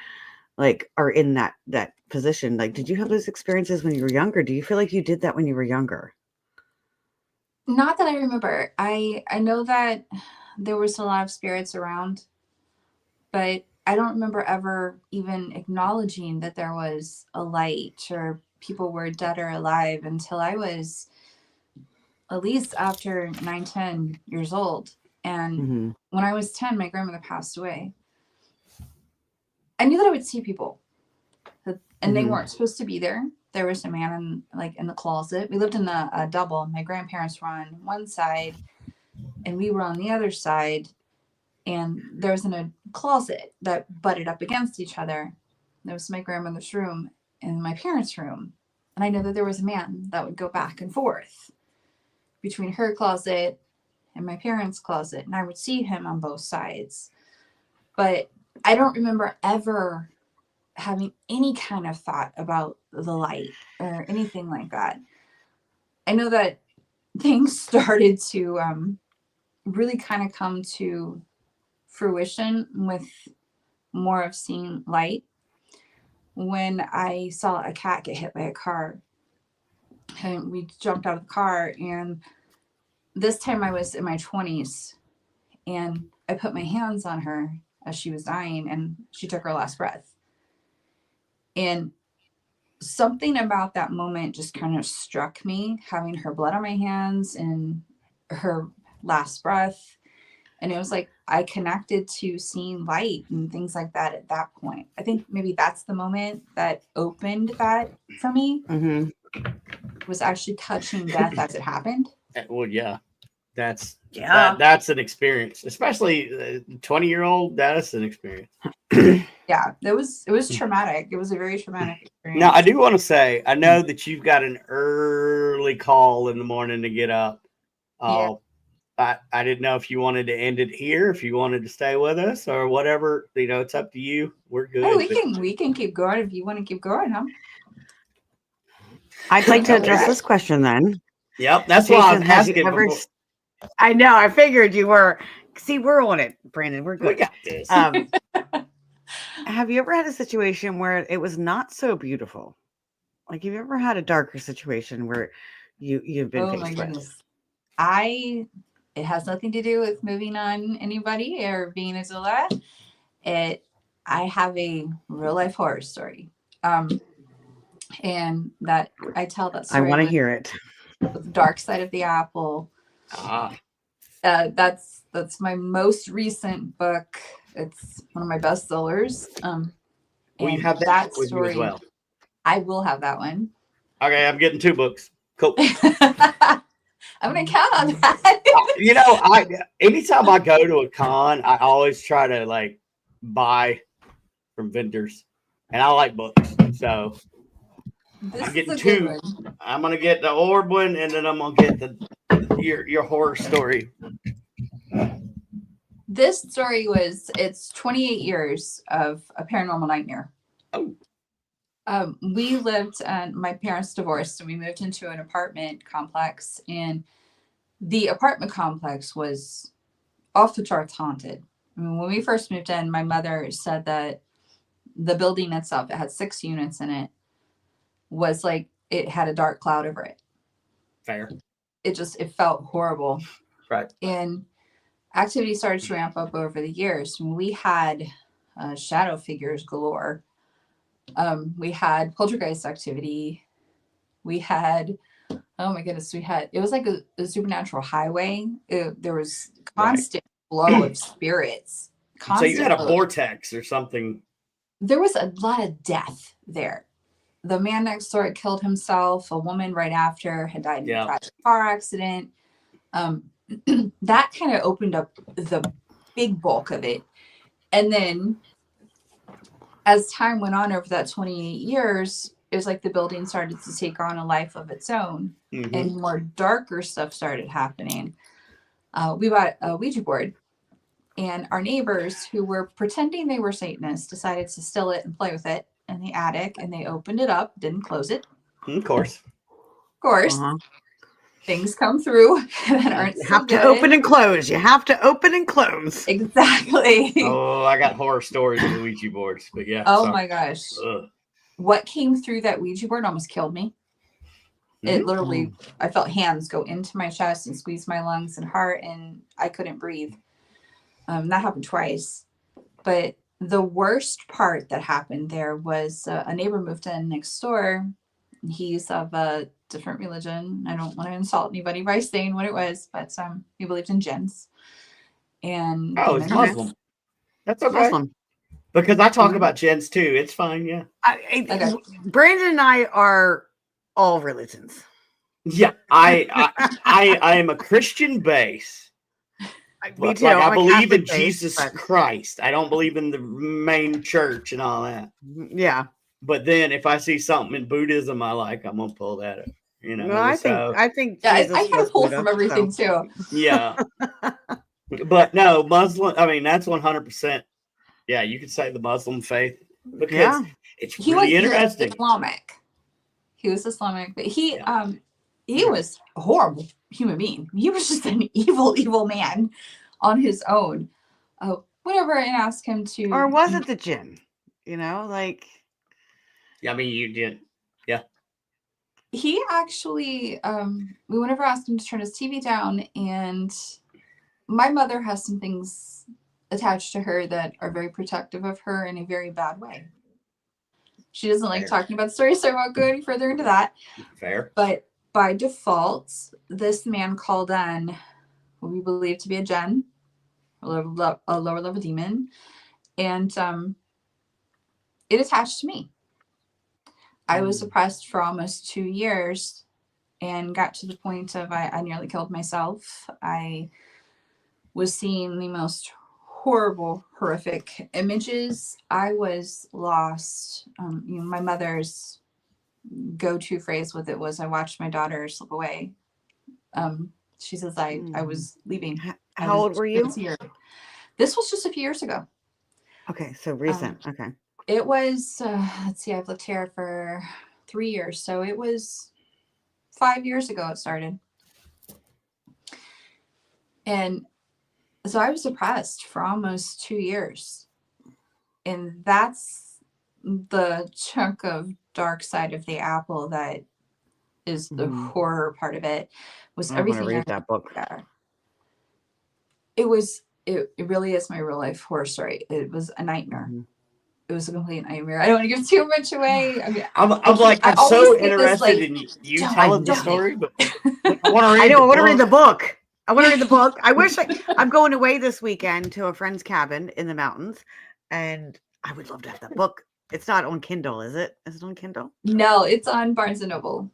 are in that position, did you have those experiences when you were younger? Do you feel like you did that when you were younger? Not that I remember. I know that there was a lot of spirits around, but I don't remember ever even acknowledging that there was a light or people were dead or alive until I was at least after 9, 10 years old. And when I was 10, my grandmother passed away. I knew that I would see people, and they weren't supposed to be there. there was a man in the closet. We lived in a double. My grandparents were on one side and we were on the other side. And there was in a closet that butted up against each other. There was my grandmother's room and my parents' room. And I know that there was a man that would go back and forth between her closet and my parents' closet. And I would see him on both sides. But I don't remember ever having any kind of thought about the light or anything like that. I know that things started to really kind of come to fruition with more of seeing light when I saw a cat get hit by a car. And we jumped out of the car, and this time I was in my 20s, and I put my hands on her as she was dying, and she took her last breath. And something about that moment just kind of struck me, having her blood on my hands and her last breath. And it was like I connected to seeing light and things like that at that point. I think maybe that's the moment that opened that for me, was actually touching death as it happened. Well, yeah. That's an experience, especially 20-year-old. That's an experience. Yeah, it was traumatic. It was a very traumatic experience. Now, I do want to say, I know that you've got an early call in the morning to get up. Yeah. I didn't know if you wanted to end it here, if you wanted to stay with us or whatever. It's up to you. We're good. Oh, we can keep going if you want to keep going, huh? I'd like to address this question then. Yep, that's why I was asking. I know. I figured you were. See, we're on it, Brandon. We're good. We got this. Have you ever had a situation where it was not so beautiful? Like, have you ever had a darker situation where you've been faced with? Goodness. It has nothing to do with moving on anybody or being a Zilla. I have a real life horror story. And that I tell that story. I want to hear it. The Dark Side of the Apple. That's my most recent book. It's one of my bestsellers. Will you have that with you as well? I will have that one. Okay, I'm getting 2 books. Cool. I'm gonna count on that. Anytime I go to a con, I always try to buy from vendors, and I like books, so I'm getting 2. I'm gonna get the Orb one, and then I'm gonna get your horror story. This story it's 28 years of a paranormal nightmare. Oh. We lived, my parents divorced, and we moved into an apartment complex, and the apartment complex was off the charts haunted. I mean, when we first moved in, my mother said that the building itself, it had 6 units in it, was like it had a dark cloud over it. Fair. It felt horrible. Right. And activity started to ramp up over the years. We had shadow figures galore. We had poltergeist activity. We had, oh my goodness, it was like a supernatural highway. There was constant flow of spirits. So you had a vortex or something. There was a lot of death there. The man next door had killed himself. A woman right after had died in a tragic car accident. That kind of opened up the big bulk of it. And then as time went on over that 28 years, it was like the building started to take on a life of its own, and more darker stuff started happening. We bought a Ouija board, and our neighbors who were pretending they were Satanists decided to steal it and play with it in the attic, and they opened it up, didn't close it. Of course. Things come through that aren't You have to open and close. You have to open and close. Exactly. Oh, I got horror stories with Ouija boards, but yeah. Oh my gosh. Ugh. What came through that Ouija board almost killed me. It literally, I felt hands go into my chest and squeeze my lungs and heart, and I couldn't breathe. That happened twice. But the worst part that happened there was a neighbor moved in next door. He's of a different religion. I don't want to insult anybody by saying what it was, but he believed in jinns. And it's Muslim. That's okay. Muslim. Because I talk about jinns too. It's fine. Yeah. Brandon and I are all religions. Yeah, I am a Christian base. Me But too. like I I'm a believe in Catholic base, Jesus but Christ. I don't believe in the main church and all that. yeah. But then if I see something in Buddhism I like, I'm gonna pull that up. No, I think Yeah, Jesus I kind was of pull Buddha, from everything too. yeah. But no, Muslim. I mean, that's 100%. Yeah, you could say the Muslim faith because it's really interesting. Islamic. He was Islamic, but he Yeah. was a horrible human being. He was just an evil man on his own. Whenever I asked him to, or was it the jinn? You know, like. Yeah, I mean, you did. Yeah. He actually, we whenever asked him to turn his TV down, and my mother has some things attached to her that are very protective of her in a very bad way. She doesn't like talking about the story, so I won't go any further into that. Fair. But by default, this man called in what we believe to be a jinn, a lower level demon, and it attached to me. I was suppressed for almost 2 years and got to the point of I nearly killed myself. I was seeing the most horrible, horrific images. I was lost. My mother's go-to phrase with it was, "I watched my daughter slip away." She says, I was leaving. How old were you? This was just a few years ago. Okay, so recent. Okay. It was, let's see, I've lived here for 3 years. So it was 5 years ago it started. And so I was depressed for almost 2 years. And that's the chunk of dark side of the apple that is the horror part of it. Was everything. I want to read that book. It really is my real life horror story. It was a nightmare. It was a complete nightmare. I don't want to give too much away. I mean, I'm so interested in you telling the story, but I want to read. I want to read the book. I want to read the book. I wish I'm going away this weekend to a friend's cabin in the mountains, and I would love to have that book. It's not on Kindle, is it? Is it on Kindle? No, it's on Barnes and Noble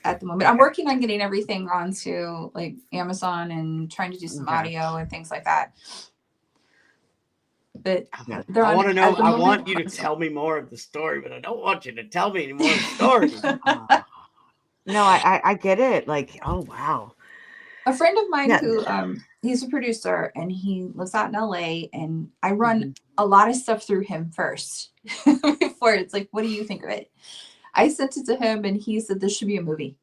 at the moment. I'm working on getting everything onto like Amazon and trying to do some audio and things like that. But I want to know. I want you to tell me more of the story, but I don't want you to tell me any more of the story. No, I get it. Like, oh wow. A friend of mine who he's a producer and he lives out in LA, and I run a lot of stuff through him first before it's like, what do you think of it? I sent it to him and he said, this should be a movie.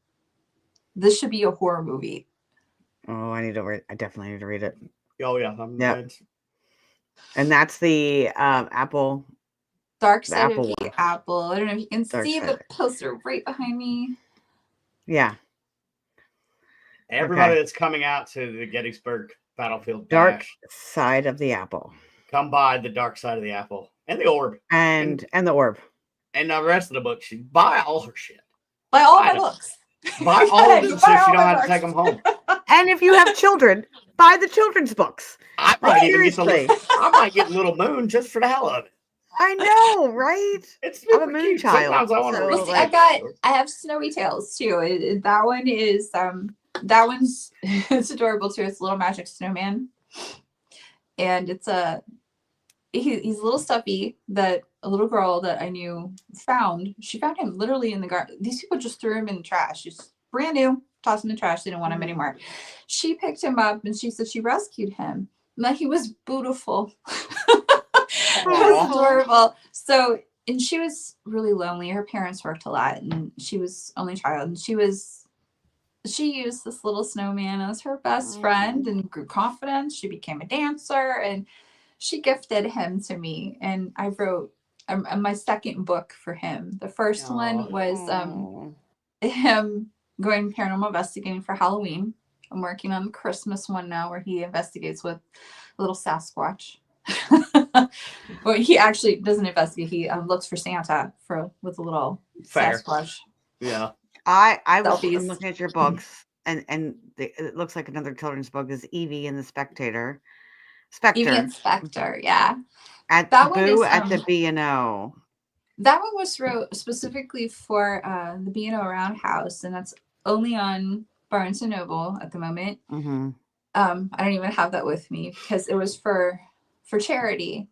This should be a horror movie. Oh, I definitely need to read it. Oh yeah. And that's the Apple. Dark Side of the Apple. I don't know if you can see the poster right behind me. Yeah. Everybody that's coming out to the Gettysburg Battlefield Dark Side of the Apple. Come by the Dark Side of the Apple and the Orb. And the Orb. And the rest of the books. Buy all her shit. Buy all my books. Buy all of them so you don't have to take them home. And if you have children, buy the children's books. I might even get Little Moon just for the hell of it. I know, right? I'm a moon child. Sometimes I want to read. I have Snowy Tales too. That one is it's adorable too. It's a little magic snowman, and it's he's a little stuffy that a little girl that I knew found. She found him literally in the garden. These people just threw him in the trash. He's brand new, tossed him in the trash. They didn't want him anymore. She picked him up and she said she rescued him. And that he was beautiful. It was adorable. So, and she was really lonely. Her parents worked a lot, and she was only child. And she used this little snowman as her best friend and grew confidence. She became a dancer, and she gifted him to me. And I wrote my second book for him. The first one was him going paranormal investigating for Halloween. I'm working on the Christmas one now, where he investigates with a little Sasquatch. Well, he actually doesn't investigate. He looks for Santa with a little Sasquatch. Yeah, I'm looking at your books, and it looks like another children's book is Evie and the Spectre. Evie and Spectre, yeah. At that Boo at the B&O. That one was wrote specifically for the B&O Roundhouse, and that's only on Barnes & Noble at the moment. Mm-hmm. I don't even have that with me because it was for charity.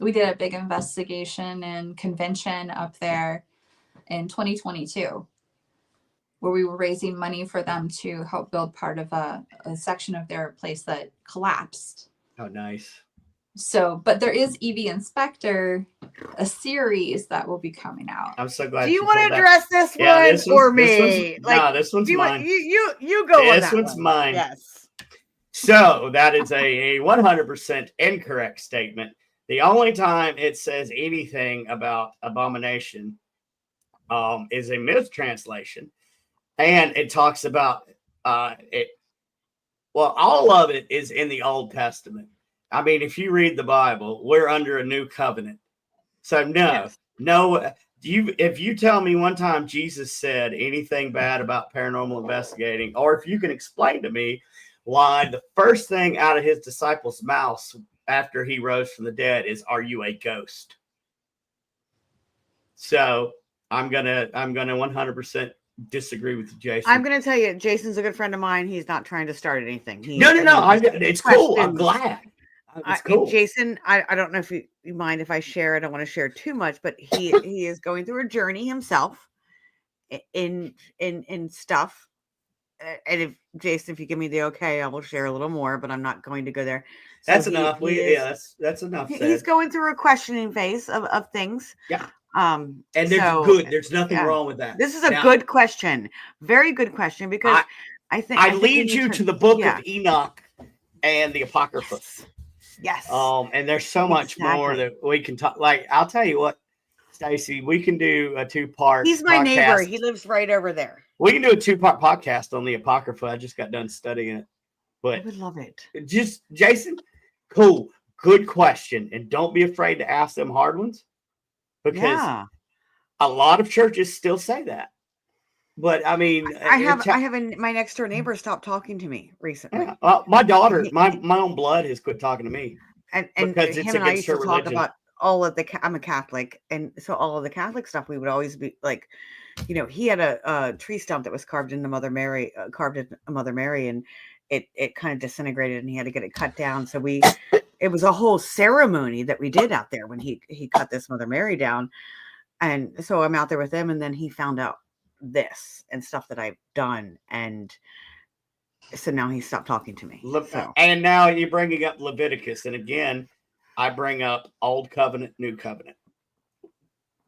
We did a big investigation and convention up there in 2022 where we were raising money for them to help build part of a section of their place that collapsed. Oh, nice. So, but there is EV Inspector, a series that will be coming out. I'm so glad. Do you want to address this one or me? No, this one's mine. You go on that This one's mine. Yes. So that is a 100% incorrect statement. The only time it says anything about abomination is a mistranslation. And it talks about it. Well, all of it is in the Old Testament. I mean, if you read the Bible, we're under a new covenant. So if you tell me one time Jesus said anything bad about paranormal investigating, or if you can explain to me why the first thing out of his disciples' mouths after he rose from the dead is, "Are you a ghost?" So I'm gonna 100% disagree with you, Jason. I'm gonna tell you, Jason's a good friend of mine. He's not trying to start anything. No. It's cool. I'm glad. It's cool. Jason, I don't know if you mind if I share. I don't want to share too much, but he is going through a journey himself in stuff. And if Jason, if you give me the okay, I will share a little more, but I'm not going to go there. So that's enough. That's enough. He's going through a questioning phase of things. Yeah. And there's good. There's nothing wrong with that. This is a good question. Very good question, because I lead you to the book of Enoch and the Apocrypha. Yes. And there's so much more that we can talk. Like, I'll tell you what, Stacy, we can do a 2-part. He's my neighbor. He lives right over there. We can do a 2-part podcast on the Apocrypha. I just got done studying it. But I would love it. Just, Jason, cool. Good question. And don't be afraid to ask them hard ones. Because a lot of churches still say that. But I mean, my next door neighbor stopped talking to me recently. Yeah. My daughter, my own blood has quit talking to me. And because him and I used to talk about all of I'm a Catholic. And so all of the Catholic stuff, we would always be like, he had a tree stump that was carved into Mother Mary, and it kind of disintegrated and he had to get it cut down. So it was a whole ceremony that we did out there when he cut this Mother Mary down. And so I'm out there with him, and then he found out this and stuff that I've done. And so now he stopped talking to me. And now you're bringing up Leviticus. And again, I bring up Old Covenant, New Covenant.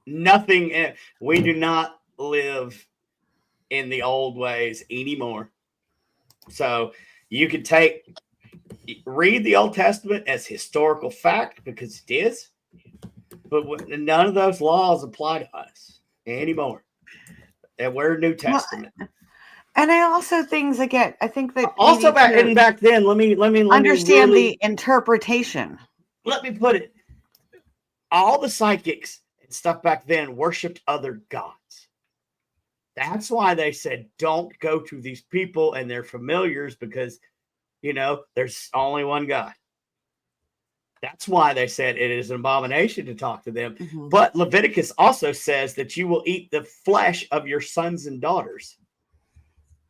Nothing, we do not live in the old ways anymore. So you could read the Old Testament as historical fact, because it is, but none of those laws apply to us anymore. And we're New Testament. And I also think that also back then, let me understand the interpretation. Let me put it. All the psychics and stuff back then worshipped other gods. That's why they said, don't go to these people and their familiars, because there's only one God. That's why they said it is an abomination to talk to them. Mm-hmm. But Leviticus also says that you will eat the flesh of your sons and daughters.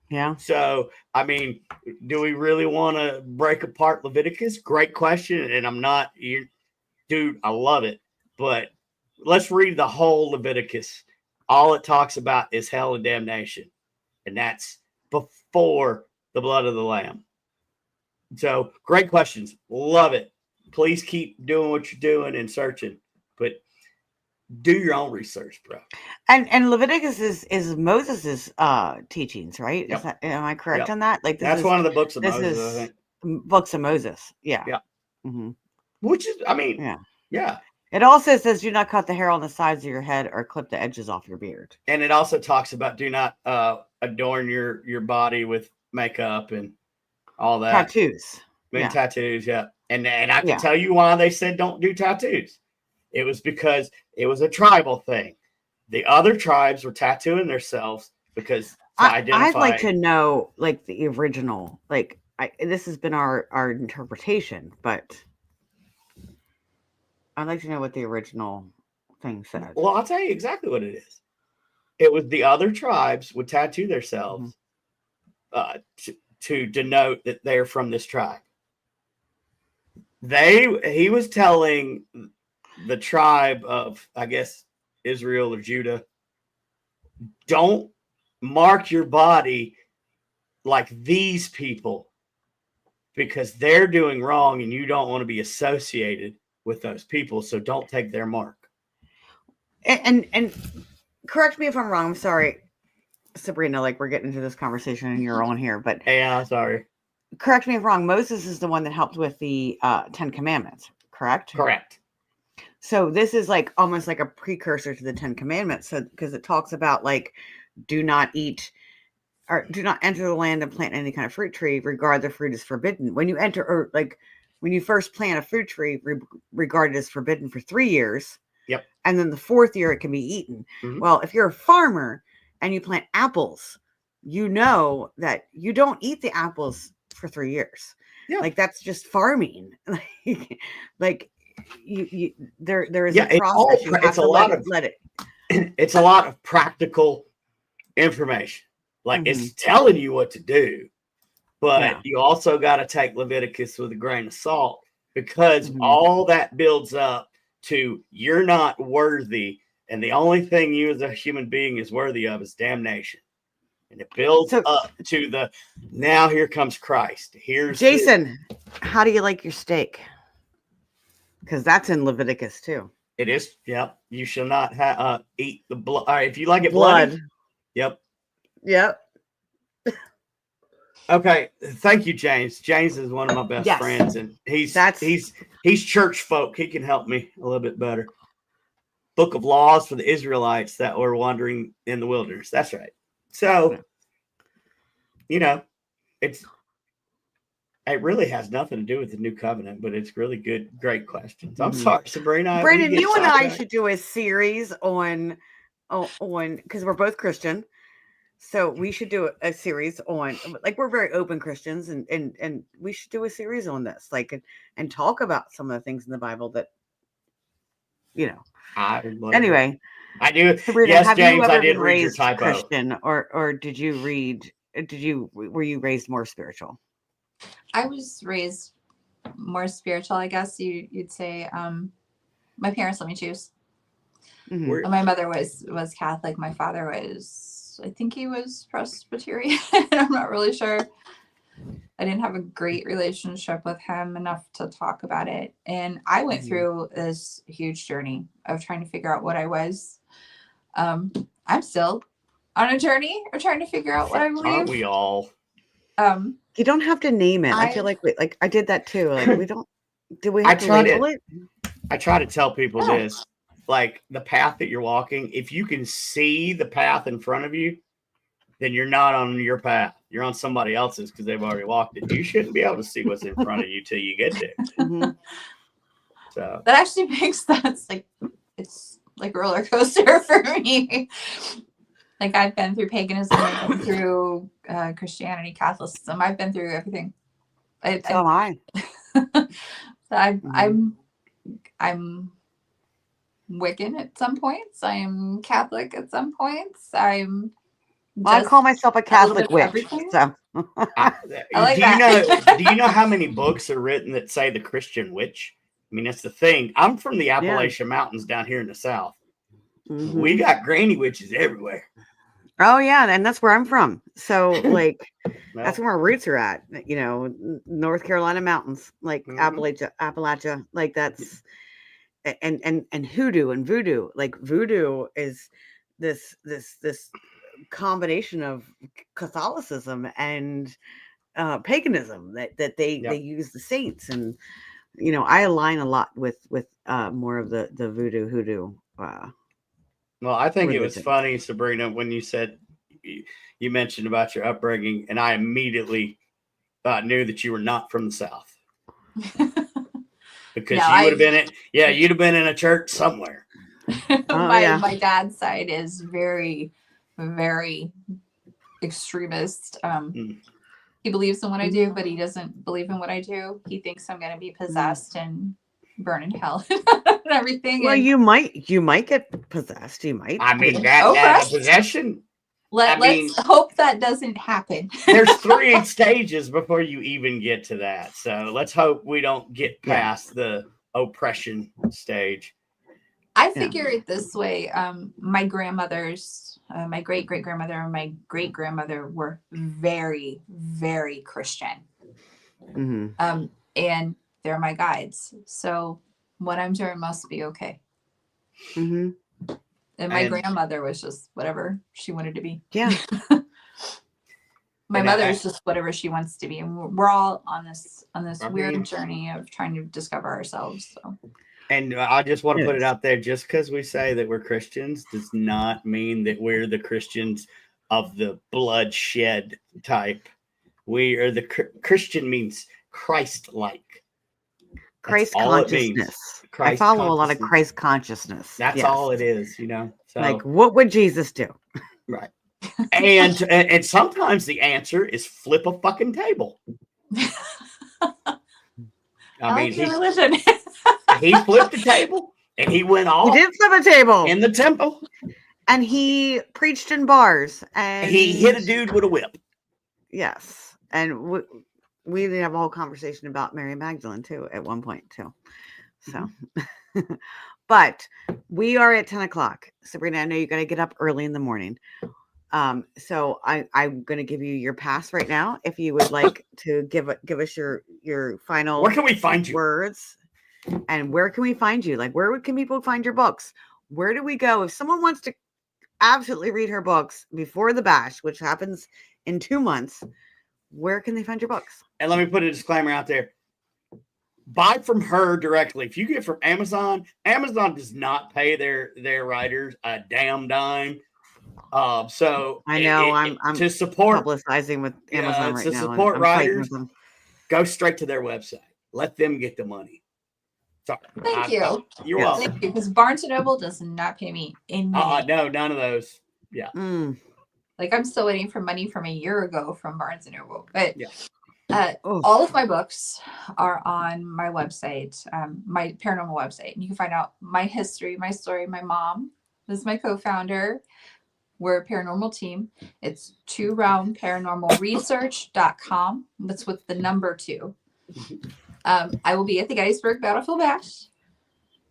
Yeah. So, I mean, do we really want to break apart Leviticus? Great question. And I'm not, dude, I love it. But let's read the whole Leviticus. All it talks about is hell and damnation. And that's before the blood of the Lamb. So, great questions. Love it. Please keep doing what you're doing and searching, but do your own research, bro. And Leviticus is Moses's teachings, right? Yep. Am I correct on that? Like that's one of the books of Moses, I think. Books of Moses. Yeah. Yeah. Mm-hmm. Which is, I mean, yeah. It also says, do not cut the hair on the sides of your head or clip the edges off your beard. And it also talks about do not adorn your body with makeup and all that. Tattoos. Tattoos, yeah. And I can tell you why they said don't do tattoos. It was because it was a tribal thing. The other tribes were tattooing themselves because I'd like to know, like, the original. Like, this has been our interpretation, but I'd like to know what the original thing said. Well, I'll tell you exactly what it is. It was the other tribes would tattoo themselves to denote that they're from this tribe. He was telling the tribe of, I guess, Israel or Judah, don't mark your body like these people because they're doing wrong and you don't want to be associated with those people. So don't take their mark. And correct me if I'm wrong. I'm sorry, Sabrina, like we're getting into this conversation and you're on here, but yeah, sorry. Correct me if I'm wrong. Moses is the one that helped with the 10 Commandments, correct? Correct. So this is like almost like a precursor to the 10 Commandments. So because it talks about like do not eat or do not enter the land and plant any kind of fruit tree, regard the fruit is forbidden. When you enter or like when you first plant a fruit tree, regard it as forbidden for 3 years. Yep. And then the 4th year it can be eaten. Mm-hmm. Well, if you're a farmer and you plant apples, you know that you don't eat the apples for 3 years. Yeah. Like that's just farming. like you there is a process. It's a lot of let it. It's a lot of practical information. Like it's telling you what to do, but you also got to take Leviticus with a grain of salt because all that builds up to you're not worthy, and the only thing you as a human being is worthy of is damnation. And it builds up to the now here comes Christ. Here's Jason. How do you like your steak? Because that's in Leviticus too. It is. Yep. You shall not eat the blood. All right, if you like it bloody. Yep. Okay. Thank you, James. James is one of my best friends, and he's church folk. He can help me a little bit better. Book of Laws for the Israelites that were wandering in the wilderness. That's right. So, it really has nothing to do with the new covenant, but it's really good, great questions. I'm sorry, Sabrina. Brandon, you and I should do a series on because we're both Christian. So we should do a series on, like, we're very open Christians and we should do a series on this, like, and talk about some of the things in the Bible that, anyway. I do. Sabrina, yes, James, I did read your typo. Christian, or were you raised more spiritual? I was raised more spiritual, I guess you'd say. My parents let me choose. Mm-hmm. My mother was Catholic. My father was, I think he was Presbyterian. I'm not really sure. I didn't have a great relationship with him enough to talk about it. And I went through this huge journey of trying to figure out what I was. I'm still on a journey of trying to figure out what I believe. Aren't we all? You don't have to name it. I feel like I did that too. Like we don't. Do we have to label it? I try to tell people this, like the path that you're walking. If you can see the path in front of you, then you're not on your path. You're on somebody else's because they've already walked it. You shouldn't be able to see what's in front of you till you get there. So that actually makes sense. Like it's like a roller coaster for me. Like I've been through paganism, I've been through Christianity, Catholicism. I've been through everything. I'm Wiccan at some points. I'm Catholic at some points. I call myself a Catholic witch. So I like that. Do you know how many books are written that say the Christian witch? I mean, that's the thing. I'm from the Appalachian Mountains down here in the South. Mm-hmm. We got granny witches everywhere. Oh yeah, and that's where I'm from. So like, that's where our roots are at. North Carolina mountains, like Appalachia. Like that's and hoodoo and voodoo. Like voodoo is this combination of Catholicism and paganism that they use the saints, and I align a lot with more of the voodoo hoodoo. Well, I think it was funny, Sabrina, when you said you mentioned about your upbringing, and I immediately knew that you were not from the South because you would have been you'd have been in a church somewhere. My dad's side is very, very extremist. He believes in what I do, but he doesn't believe in what I do. He thinks I'm going to be possessed and burn in hell and everything. Well, And you might get possessed. You might. I mean, Okay. that possession. let's hope that doesn't happen. There's 3 stages before you even get to that. So let's hope we don't get past the oppression stage. I figure it this way. My grandmothers, my great-great-grandmother and my great-grandmother were very, very Christian. Mm-hmm. And they're my guides. So what I'm doing must be okay. Mm-hmm. And my grandmother was just whatever she wanted to be. Yeah. My mother is just whatever she wants to be. And we're all on this weird journey of trying to discover ourselves. So. And I just want to put it out there, just because we say that we're Christians does not mean that we're the Christians of the bloodshed type. We are the Christian means Christ-like. Christ consciousness. I follow a lot of Christ consciousness. That's all it is, you know. So, like, what would Jesus do? Right. And sometimes the answer is flip a fucking table. I mean, he flipped the table and he went off. He did flip a table in the temple, and he preached in bars, and he hit a dude with a whip. Yes, and we did have a whole conversation about Mary Magdalene too at one point too. So, but we are at 10 o'clock. Sabrina, I know you got to get up early in the morning. So I'm going to give you your pass right now. If you would like to give us your final. Where can we find you? Words, and where can we find you? Like, where can people find your books? Where do we go if someone wants to absolutely read her books before the bash, which happens in 2 months? Where can they find your books? And let me put a disclaimer out there. Buy from her directly. If you get from Amazon, Amazon does not pay their writers a damn dime. So I know I'm to support publicizing with Amazon right to now. Support writers, go straight to their website. Let them get the money. Sorry. Thank you. You're welcome. Thank you, because Barnes and Noble does not pay me any. No, none of those. Yeah. Like, I'm still waiting for money from a year ago from Barnes and Noble, but all of my books are on my website, my paranormal website, and you can find out my history, my story. My mom is my co-founder. We're a paranormal team. It's 2roundparanormalresearch.com. That's with the number 2. I will be at the Gettysburg Battlefield Bash.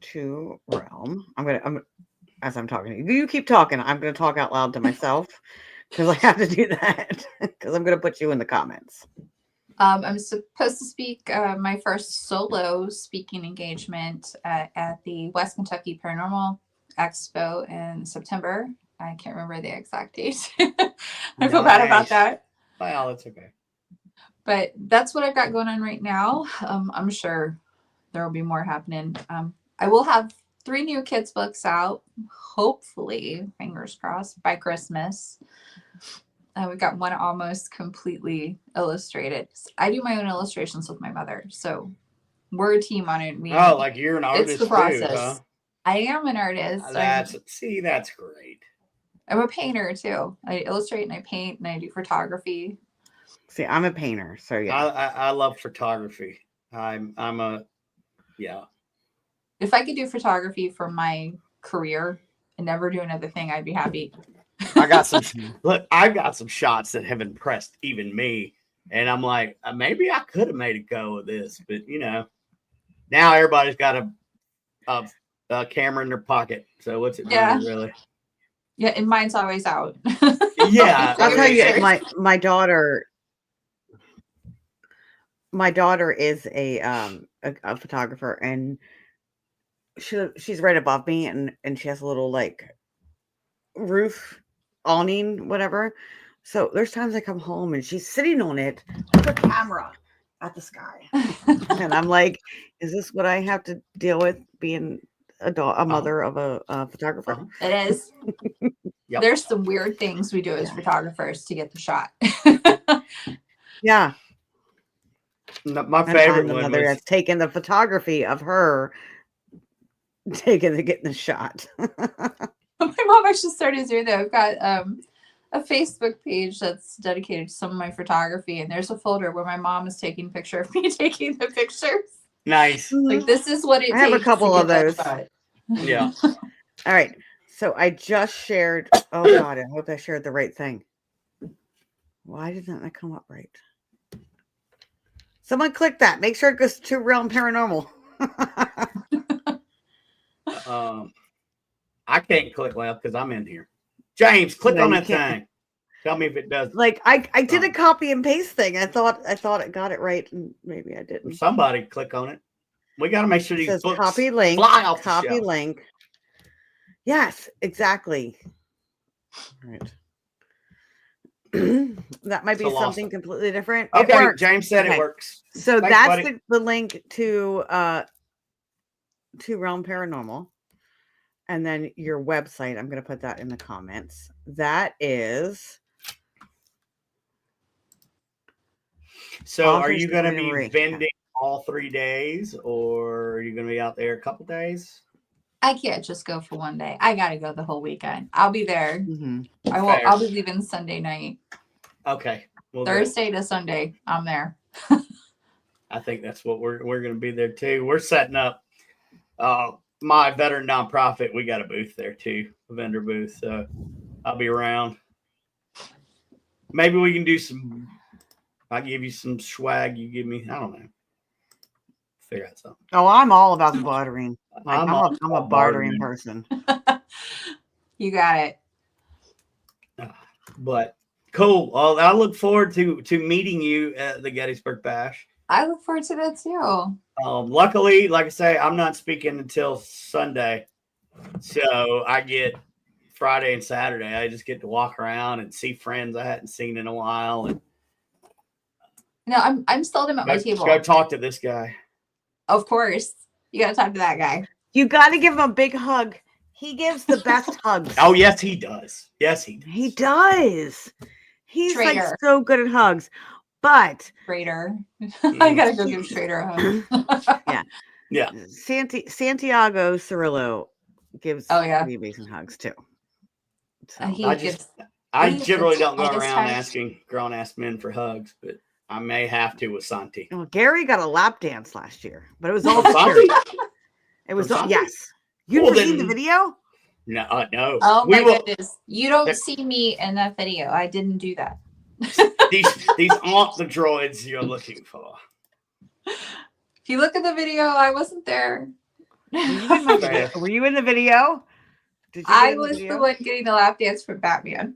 2 Realm. I'm as I'm talking to you. You keep talking. I'm going to talk out loud to myself because I have to do that because I'm going to put you in the comments. I'm supposed to speak my first solo speaking engagement at the West Kentucky Paranormal Expo in September. I can't remember the exact date. I feel bad about that. Well, that's okay. But that's what I've got going on right now. I'm sure there will be more happening. I will have 3 new kids' books out, hopefully, fingers crossed, by Christmas. We've got one almost completely illustrated. I do my own illustrations with my mother, so we're a team on it. Like you're an artist. It's the process. Too, huh? I am an artist. That's great. I'm a painter too. I illustrate and I paint and I do photography. See, I'm a painter, so yeah. I love photography. I'm a If I could do photography for my career and never do another thing, I'd be happy. I've got some shots that have impressed even me, and I'm like, maybe I could have made a go of this, but now everybody's got a camera in their pocket. So what's it matter, really? Yeah, and mine's always out. Yeah, I'll tell you, my daughter is a photographer, and she's right above me, and she has a little like roof awning, whatever. So there's times I come home and she's sitting on it with a camera at the sky, and I'm like, is this what I have to deal with being a mother of a photographer? It is. Yep. There's some weird things we do as photographers to get the shot. Yeah. My favorite one mother has taken the photography of her getting the shot. My mom actually started doing that. I've got a Facebook page that's dedicated to some of my photography, and there's a folder where my mom is taking a picture of me taking the pictures. Nice. Like, this is what it I have a takes couple to of get those. that shot. Yeah. All right. So I just shared. Oh God, I hope I shared the right thing. Why didn't that come up right? Someone click that. Make sure it goes to Realm Paranormal. I can't click left because I'm in here. James, click No, on you that can't. thing. Tell me if it does. Like I did a copy and paste thing. I thought it got it right, and maybe I didn't. Somebody click on it. We got to make sure It these says books copy link. fly off the Copy shelf. link. Yes, exactly. All right. That might be So lost something it. completely different. Okay, It works. James said Okay. it works. So Thanks, that's buddy. the link to Realm Paranormal. And then your website, I'm going to put that in the comments. That is. So are author you going to Sabrina be Marie. vending all 3 days, or are you going to be out there a couple days? I can't just go for one day. I gotta go the whole weekend. I'll be there. Mm-hmm. I'll be leaving Sunday night. Okay. Well, Thursday to Sunday, I'm there. I think that's what we're going to be there too. We're setting up my veteran nonprofit. We got a booth there too, a vendor booth. So I'll be around. Maybe we can do some. I'll give you some swag. You give me. I don't know. Figure out something. Oh, I'm all about the bartering. Like, I'm a bartering bartering. person. You got it. But cool. Well, I look forward to meeting you at the Gettysburg Bash. I look forward to that too. Luckily, like I say, I'm not speaking until Sunday, so I get Friday and Saturday. I just get to walk around and see friends I hadn't seen in a while, and No, I'm seldom at my table. Go talk to this guy. Of course, you gotta talk to that guy. You got to give him a big hug. He gives the best hugs. Oh yes, he does. Yes, he does. He does. He's Traitor. like so good at hugs. But Trader, I gotta go give Trader a hug. Yeah. Santiago Cirillo gives pretty amazing hugs too. So. I generally don't go around asking grown-ass men for hugs, but I may have to with Santi. Well, Gary got a lap dance last year, but it was all Santi. It was all, yes. You've seen the video? No, no. Oh my goodness! You don't see me in that video. I didn't do that. These aren't the droids you're looking for. If you look at the video, I wasn't there. Were you in the video? I was the one getting the lap dance from Batman.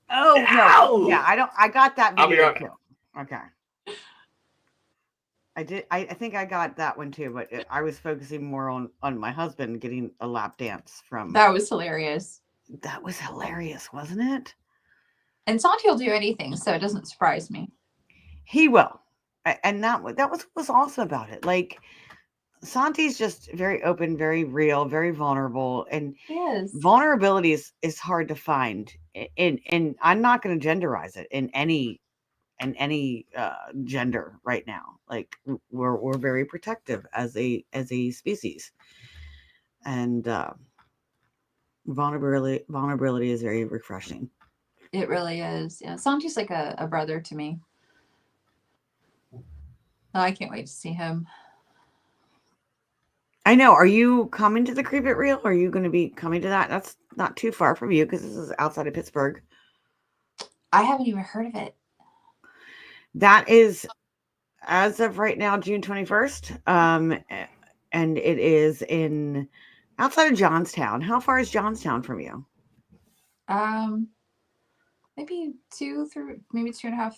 Oh no! Yeah, I got that video too. Okay. I think I got that one too, but I was focusing more on my husband getting a lap dance from. That was hilarious. That was hilarious, wasn't it? And Santi will do anything, so it doesn't surprise me. He will, and that was also about it. Like, Santi's just very open, very real, very vulnerable, and vulnerability is hard to find. And I'm not going to genderize it in any gender right now. Like, we're very protective as a species, and vulnerability is very refreshing. It really is. Yeah, Santi's like a brother to me. Oh, I can't wait to see him. I know. Are you coming to the Creep It Real? Are you going to be coming to that? That's not too far from you because this is outside of Pittsburgh. I haven't even heard of it. That is, as of right now, June 21st. And it is outside of Johnstown. How far is Johnstown from you? Maybe 2.5,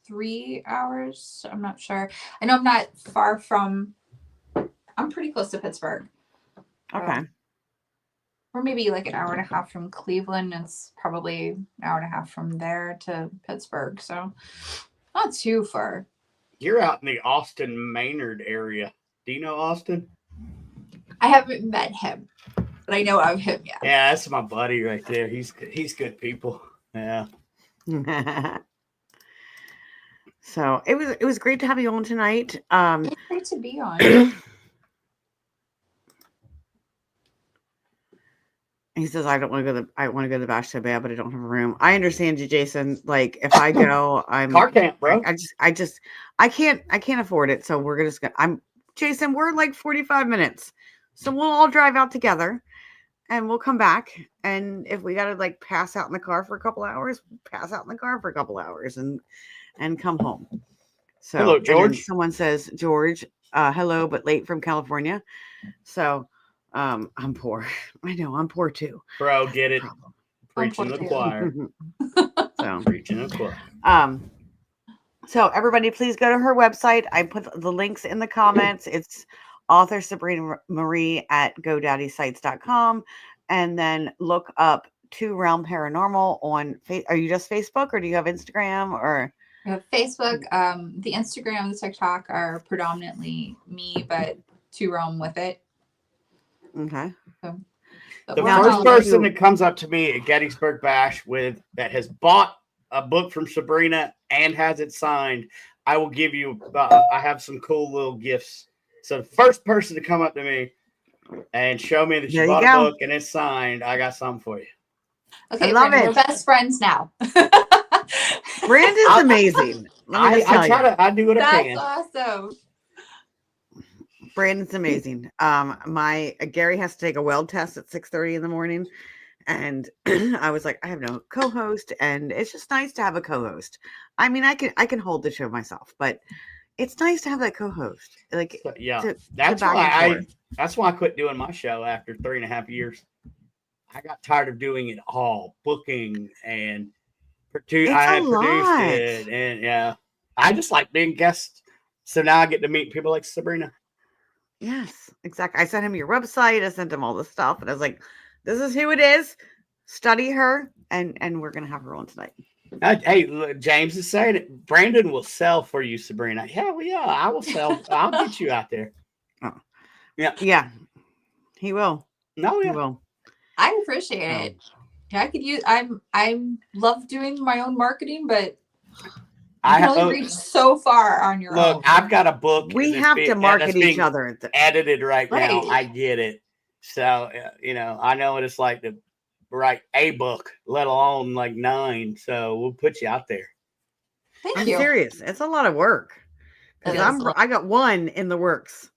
3 hours. I'm not sure. I know I'm not far from. I'm pretty close to Pittsburgh. Okay. Or maybe like an hour and a half from Cleveland. It's probably an hour and a half from there to Pittsburgh. So not too far. You're out in the Austin, Maynard area. Do you know Austin? I haven't met him, but I know of him. Yeah. Yeah, that's my buddy right there. He's good people. Yeah. So it was great to have you on tonight. It's great to be on. He says, I want to go to the bash so bad, but I don't have a room. I understand you, Jason. Like, if I go, I'm car camp, bro. I can't afford it. So we're just gonna, Jason, we're like 45 minutes. So we'll all drive out together and we'll come back. And if we got to like pass out in the car for a couple hours, pass out in the car for a couple hours and come home. So, hello, George. Someone says, George, hello, but late from California. So I'm poor. I know I'm poor too. Bro, get it. Preaching the choir. So preaching the choir. So everybody, please go to her website. I put the links in the comments. It's author Sabrina Marie at GoDaddySites.com. And then look up Two Realm Paranormal on are you just Facebook or do you have Instagram or? We have Facebook. The Instagram, the TikTok are predominantly me, but Two Realm with it. Okay. So, the first person that comes up to me at Gettysburg Bash that has bought a book from Sabrina and has it signed, I will give you. I have some cool little gifts. So the first person to come up to me and show me that you bought a book and it's signed, I got something for you. Okay, we're best friends now. Brandon's amazing. I do what I can. That's awesome. Brandon's amazing. My Gary has to take a weld test at 6:30 in the morning. And I was like, I have no co-host, and it's just nice to have a co-host. I mean, I can hold the show myself, but it's nice to have that co-host. Like, yeah, that's why I quit doing my show after 3.5 years. I got tired of doing it all, booking and produced it, and yeah, I just like being guest. So now I get to meet people like Sabrina. Yes, exactly. I sent him your website. I sent him all the stuff, and I was like, this is who it is. Study her, and we're gonna have her on tonight. Hey, look, James is saying it. Brandon will sell for you, Sabrina. Yeah, I will sell. I'll get you out there. Oh. Yeah, he will. No, he will. I appreciate it. Yeah, I could use. I love doing my own marketing, but I can only reach so far on your own. Look, I've got a book. We have to market each other. Edited right now. I get it. So, I know what it's like to write a book, let alone like 9. So we'll put you out there. I'm serious. It's a lot of work. I got 1 in the works.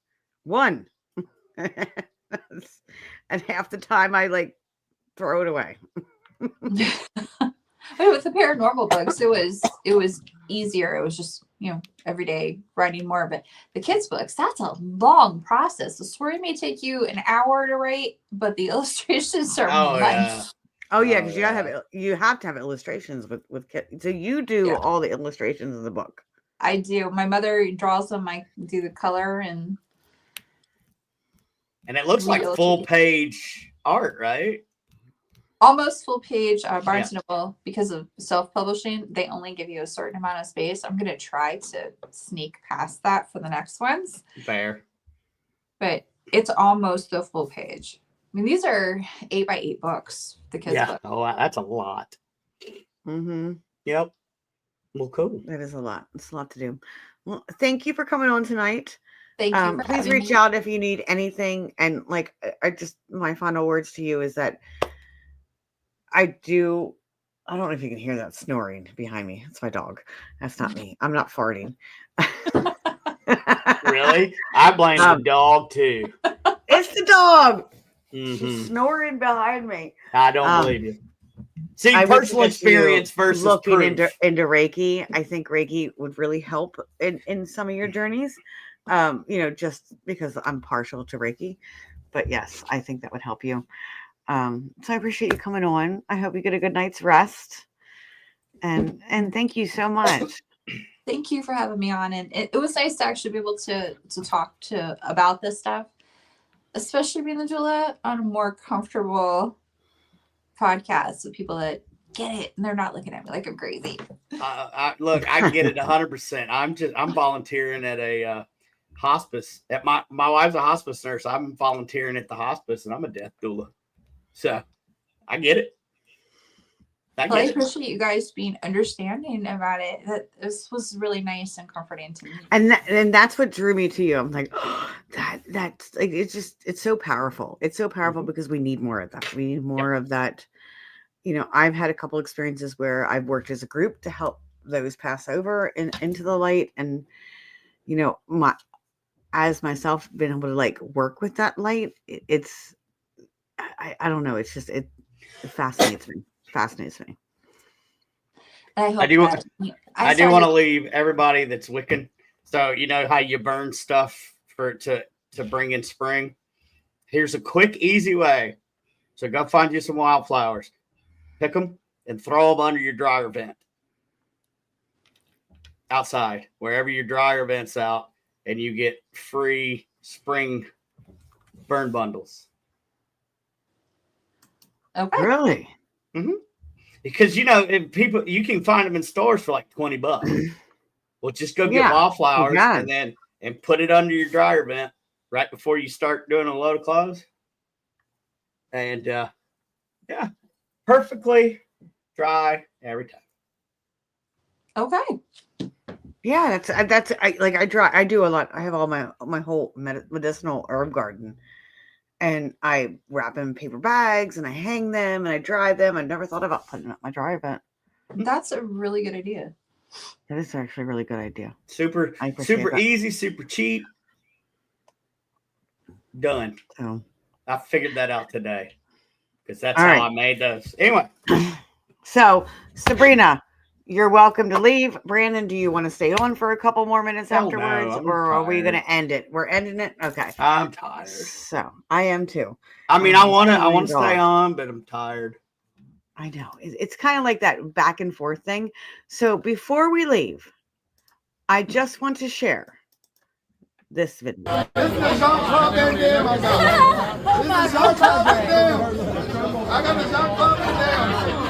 1. And half the time I like throw it away. But with the paranormal books, it was easier. It was just, every day writing more. But the kids' books, that's a long process. The story may take you an hour to write, but the illustrations are months. Oh yeah, because you have to have illustrations with kids. So you do all the illustrations of the book. I do. My mother draws them. I do the color and it looks like full page art, right? Almost full page. Barnes & Noble, because of self-publishing, they only give you a certain amount of space. I'm going to try to sneak past that for the next ones. Fair. But it's almost the full page. I mean, these are 8x8 books. The kids' book. Oh, that's a lot. Mm-hmm. Yep. Well, cool. That is a lot. It's a lot to do. Well, thank you for coming on tonight. Thank you. Please reach out if you need anything. And my final words to you is that I don't know if you can hear that snoring behind me. It's my dog. That's not me. I'm not farting. Really? I blame the dog too. It's the dog. Mm-hmm. She's snoring behind me. I don't believe you. See, personal experience versus looking proof. into Reiki. I think Reiki would really help in some of your journeys. Just because I'm partial to Reiki. But yes, I think that would help you. So I appreciate you coming on. I hope you get a good night's rest. And thank you so much. Thank you for having me on. And it was nice to actually be able to talk about this stuff, especially being the doula, on a more comfortable podcast with people that get it and they're not looking at me like I'm crazy. Look, I get it 100%. I'm volunteering at a hospice. My wife's a hospice nurse. I'm volunteering at the hospice, and I'm a death doula. So I get it. I appreciate you guys being understanding about it. That this was really nice and comforting to me. And that's what drew me to you. I'm like, that's like, it's so powerful. It's so powerful because we need more of that. We need more of that. I've had a couple experiences where I've worked as a group to help those pass over into the light. And, as myself been able to like work with that light, I don't know. It's just, it fascinates me. Fascinates me. I do want to leave everybody that's Wiccan. So you know how you burn stuff to bring in spring. Here's a quick, easy way. So go find you some wildflowers, pick them, and throw them under your dryer vent outside, wherever your dryer vent's out, and you get free spring burn bundles. Okay. Really? Mm-hmm. Because you can find them in stores for like $20. Well, just go get wildflowers and put it under your dryer vent right before you start doing a load of clothes. And perfectly dry every time. Okay. Yeah, I do a lot. I have all my whole medicinal herb garden, and I wrap them in paper bags and I hang them and I dry them. I never thought about putting up my dryer vent. That's a really good idea. That is actually a really good idea. Super easy, super cheap. Done. So I figured that out today because that's how I made those. Anyway. So Sabrina, you're welcome to leave. Brandon, do you want to stay on for a couple more minutes afterwards, or are we going to end it? We're ending it. Okay. I'm tired. So I am too. I mean, I want to stay on, but I'm tired. I know. It's kind of like that back and forth thing. So before we leave, I just want to share this video. This is Jean-Claude Van Damme I got. This is Jean-Claude Van Damme. I got the Jean-Claude Van Damme.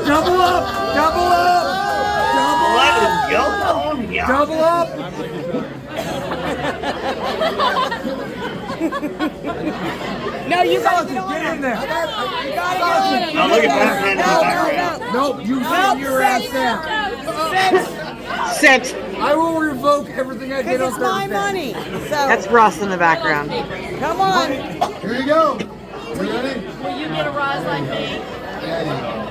Double up! Double up! Let it go. Double up! No, you got to get in there. You gotta get in there. Look at Batman in the background. Nope, you sit your ass down. Sit. I will revoke everything I did on It's my Thursday. money. So That's Russ in the background. come on. Here you go. You ready? Will you get a rise like me? Here we go.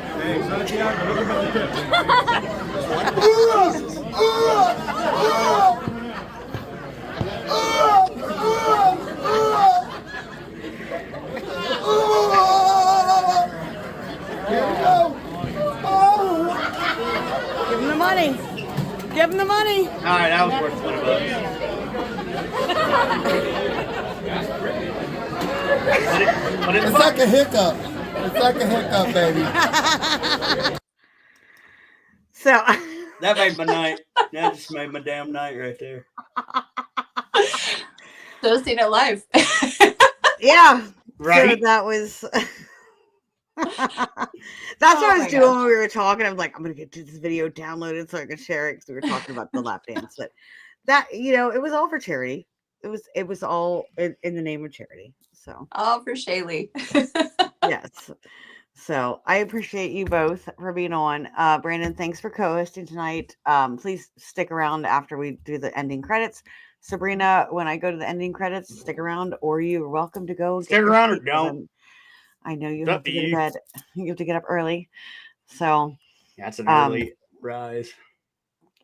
Give him the money. Give him the money. All right, that was worth $20. It's like a hiccup. It's like a hiccup, baby. So that made my night. That just made my damn night right there. So seen it live. yeah, Right. So that was. That's what I was doing when we were talking. I'm like, I'm gonna get this video downloaded so I can share it because we were talking about the lap dance. But that, it was all for charity. It was all in the name of charity. So All for Shaylee. yes. So I appreciate you both for being on. Brandon, thanks for co-hosting tonight. Please stick around after we do the ending credits. Sabrina, when I go to the ending credits, stick around, or you're welcome to go. Stick around or don't. I know you have to get to bed. You have to get up early. So that's an early rise.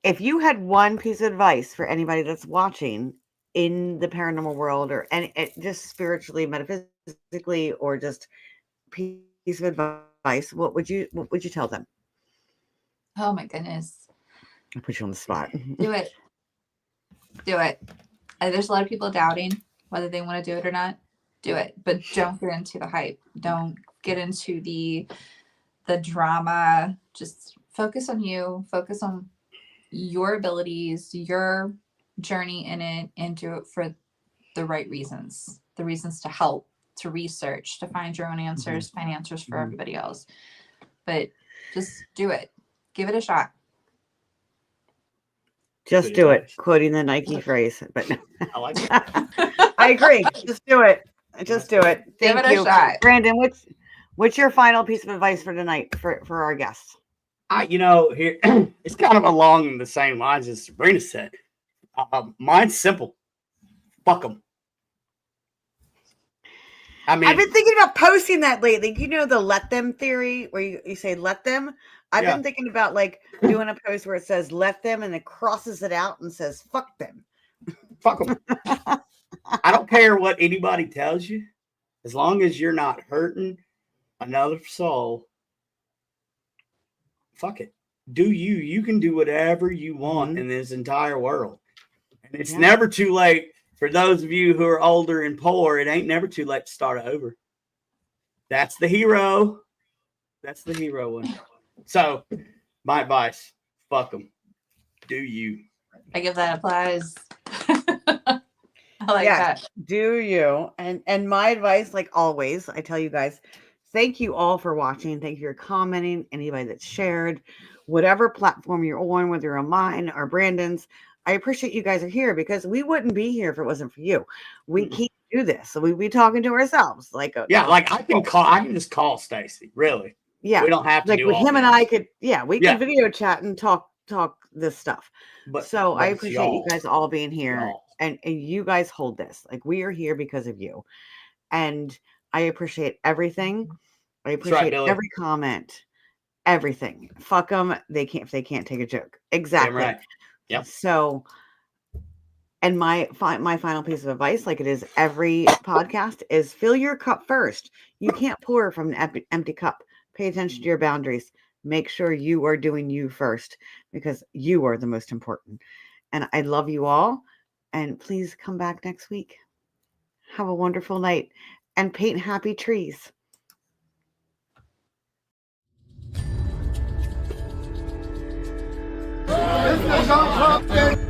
If you had one piece of advice for anybody that's watching in the paranormal world, or just spiritually, metaphysically, or just piece of advice, what would you tell them? Oh my goodness. I put you on the spot. Do it. Do it. There's a lot of people doubting whether they want to do it or not. Do it, but don't get into the hype. Don't get into the drama. Just focus on you. Focus on your abilities, your journey in it, and do it for the right reasons. The reasons to help, to research, to find your own answers, find answers for everybody else. But just do it. Give it a shot. Just do it. Quoting the Nike phrase, but I like it. I agree. Just do it. Just do it. Thank Give it you, a shot. Brandon. What's your final piece of advice for tonight for our guests? Here it's kind of along the same lines as Sabrina said. Mine's simple. Fuck them. I mean, I've been thinking about posting that lately. You know the let them theory where you say let them? I've Yeah. been thinking about like doing a post where it says let them and it crosses it out and says fuck them. fuck them. I don't care what anybody tells you. As long as you're not hurting another soul, fuck it. Do you. You can do whatever you want in this entire world. And it's never too late. For those of you who are older and poor, it ain't never too late to start over. That's the hero. That's the hero one. So, my advice, fuck them. Do you. I give that applause. I like that. Do you. And my advice, like always, I tell you guys, thank you all for watching. Thank you for commenting. Anybody that's shared, whatever platform you're on, whether you're on mine or Brandon's, I appreciate you guys are here because we wouldn't be here if it wasn't for you. We can't do this. So we'd be talking to ourselves. Like I can just call Stacy. Really. Yeah. We don't have to like do with all him this. and I could, we could video chat and talk this stuff. But I appreciate you guys all being here. Y'all. And you guys hold this. Like we are here because of you. And I appreciate everything. I appreciate every comment. Everything. Fuck them. If they can't take a joke. Exactly. Right. Yep. So, and my final piece of advice, like it is every podcast, is fill your cup first. You can't pour from an empty cup. Pay attention to your boundaries. Make sure you are doing you first because you are the most important. And I love you all. And please come back next week. Have a wonderful night and paint happy trees. This is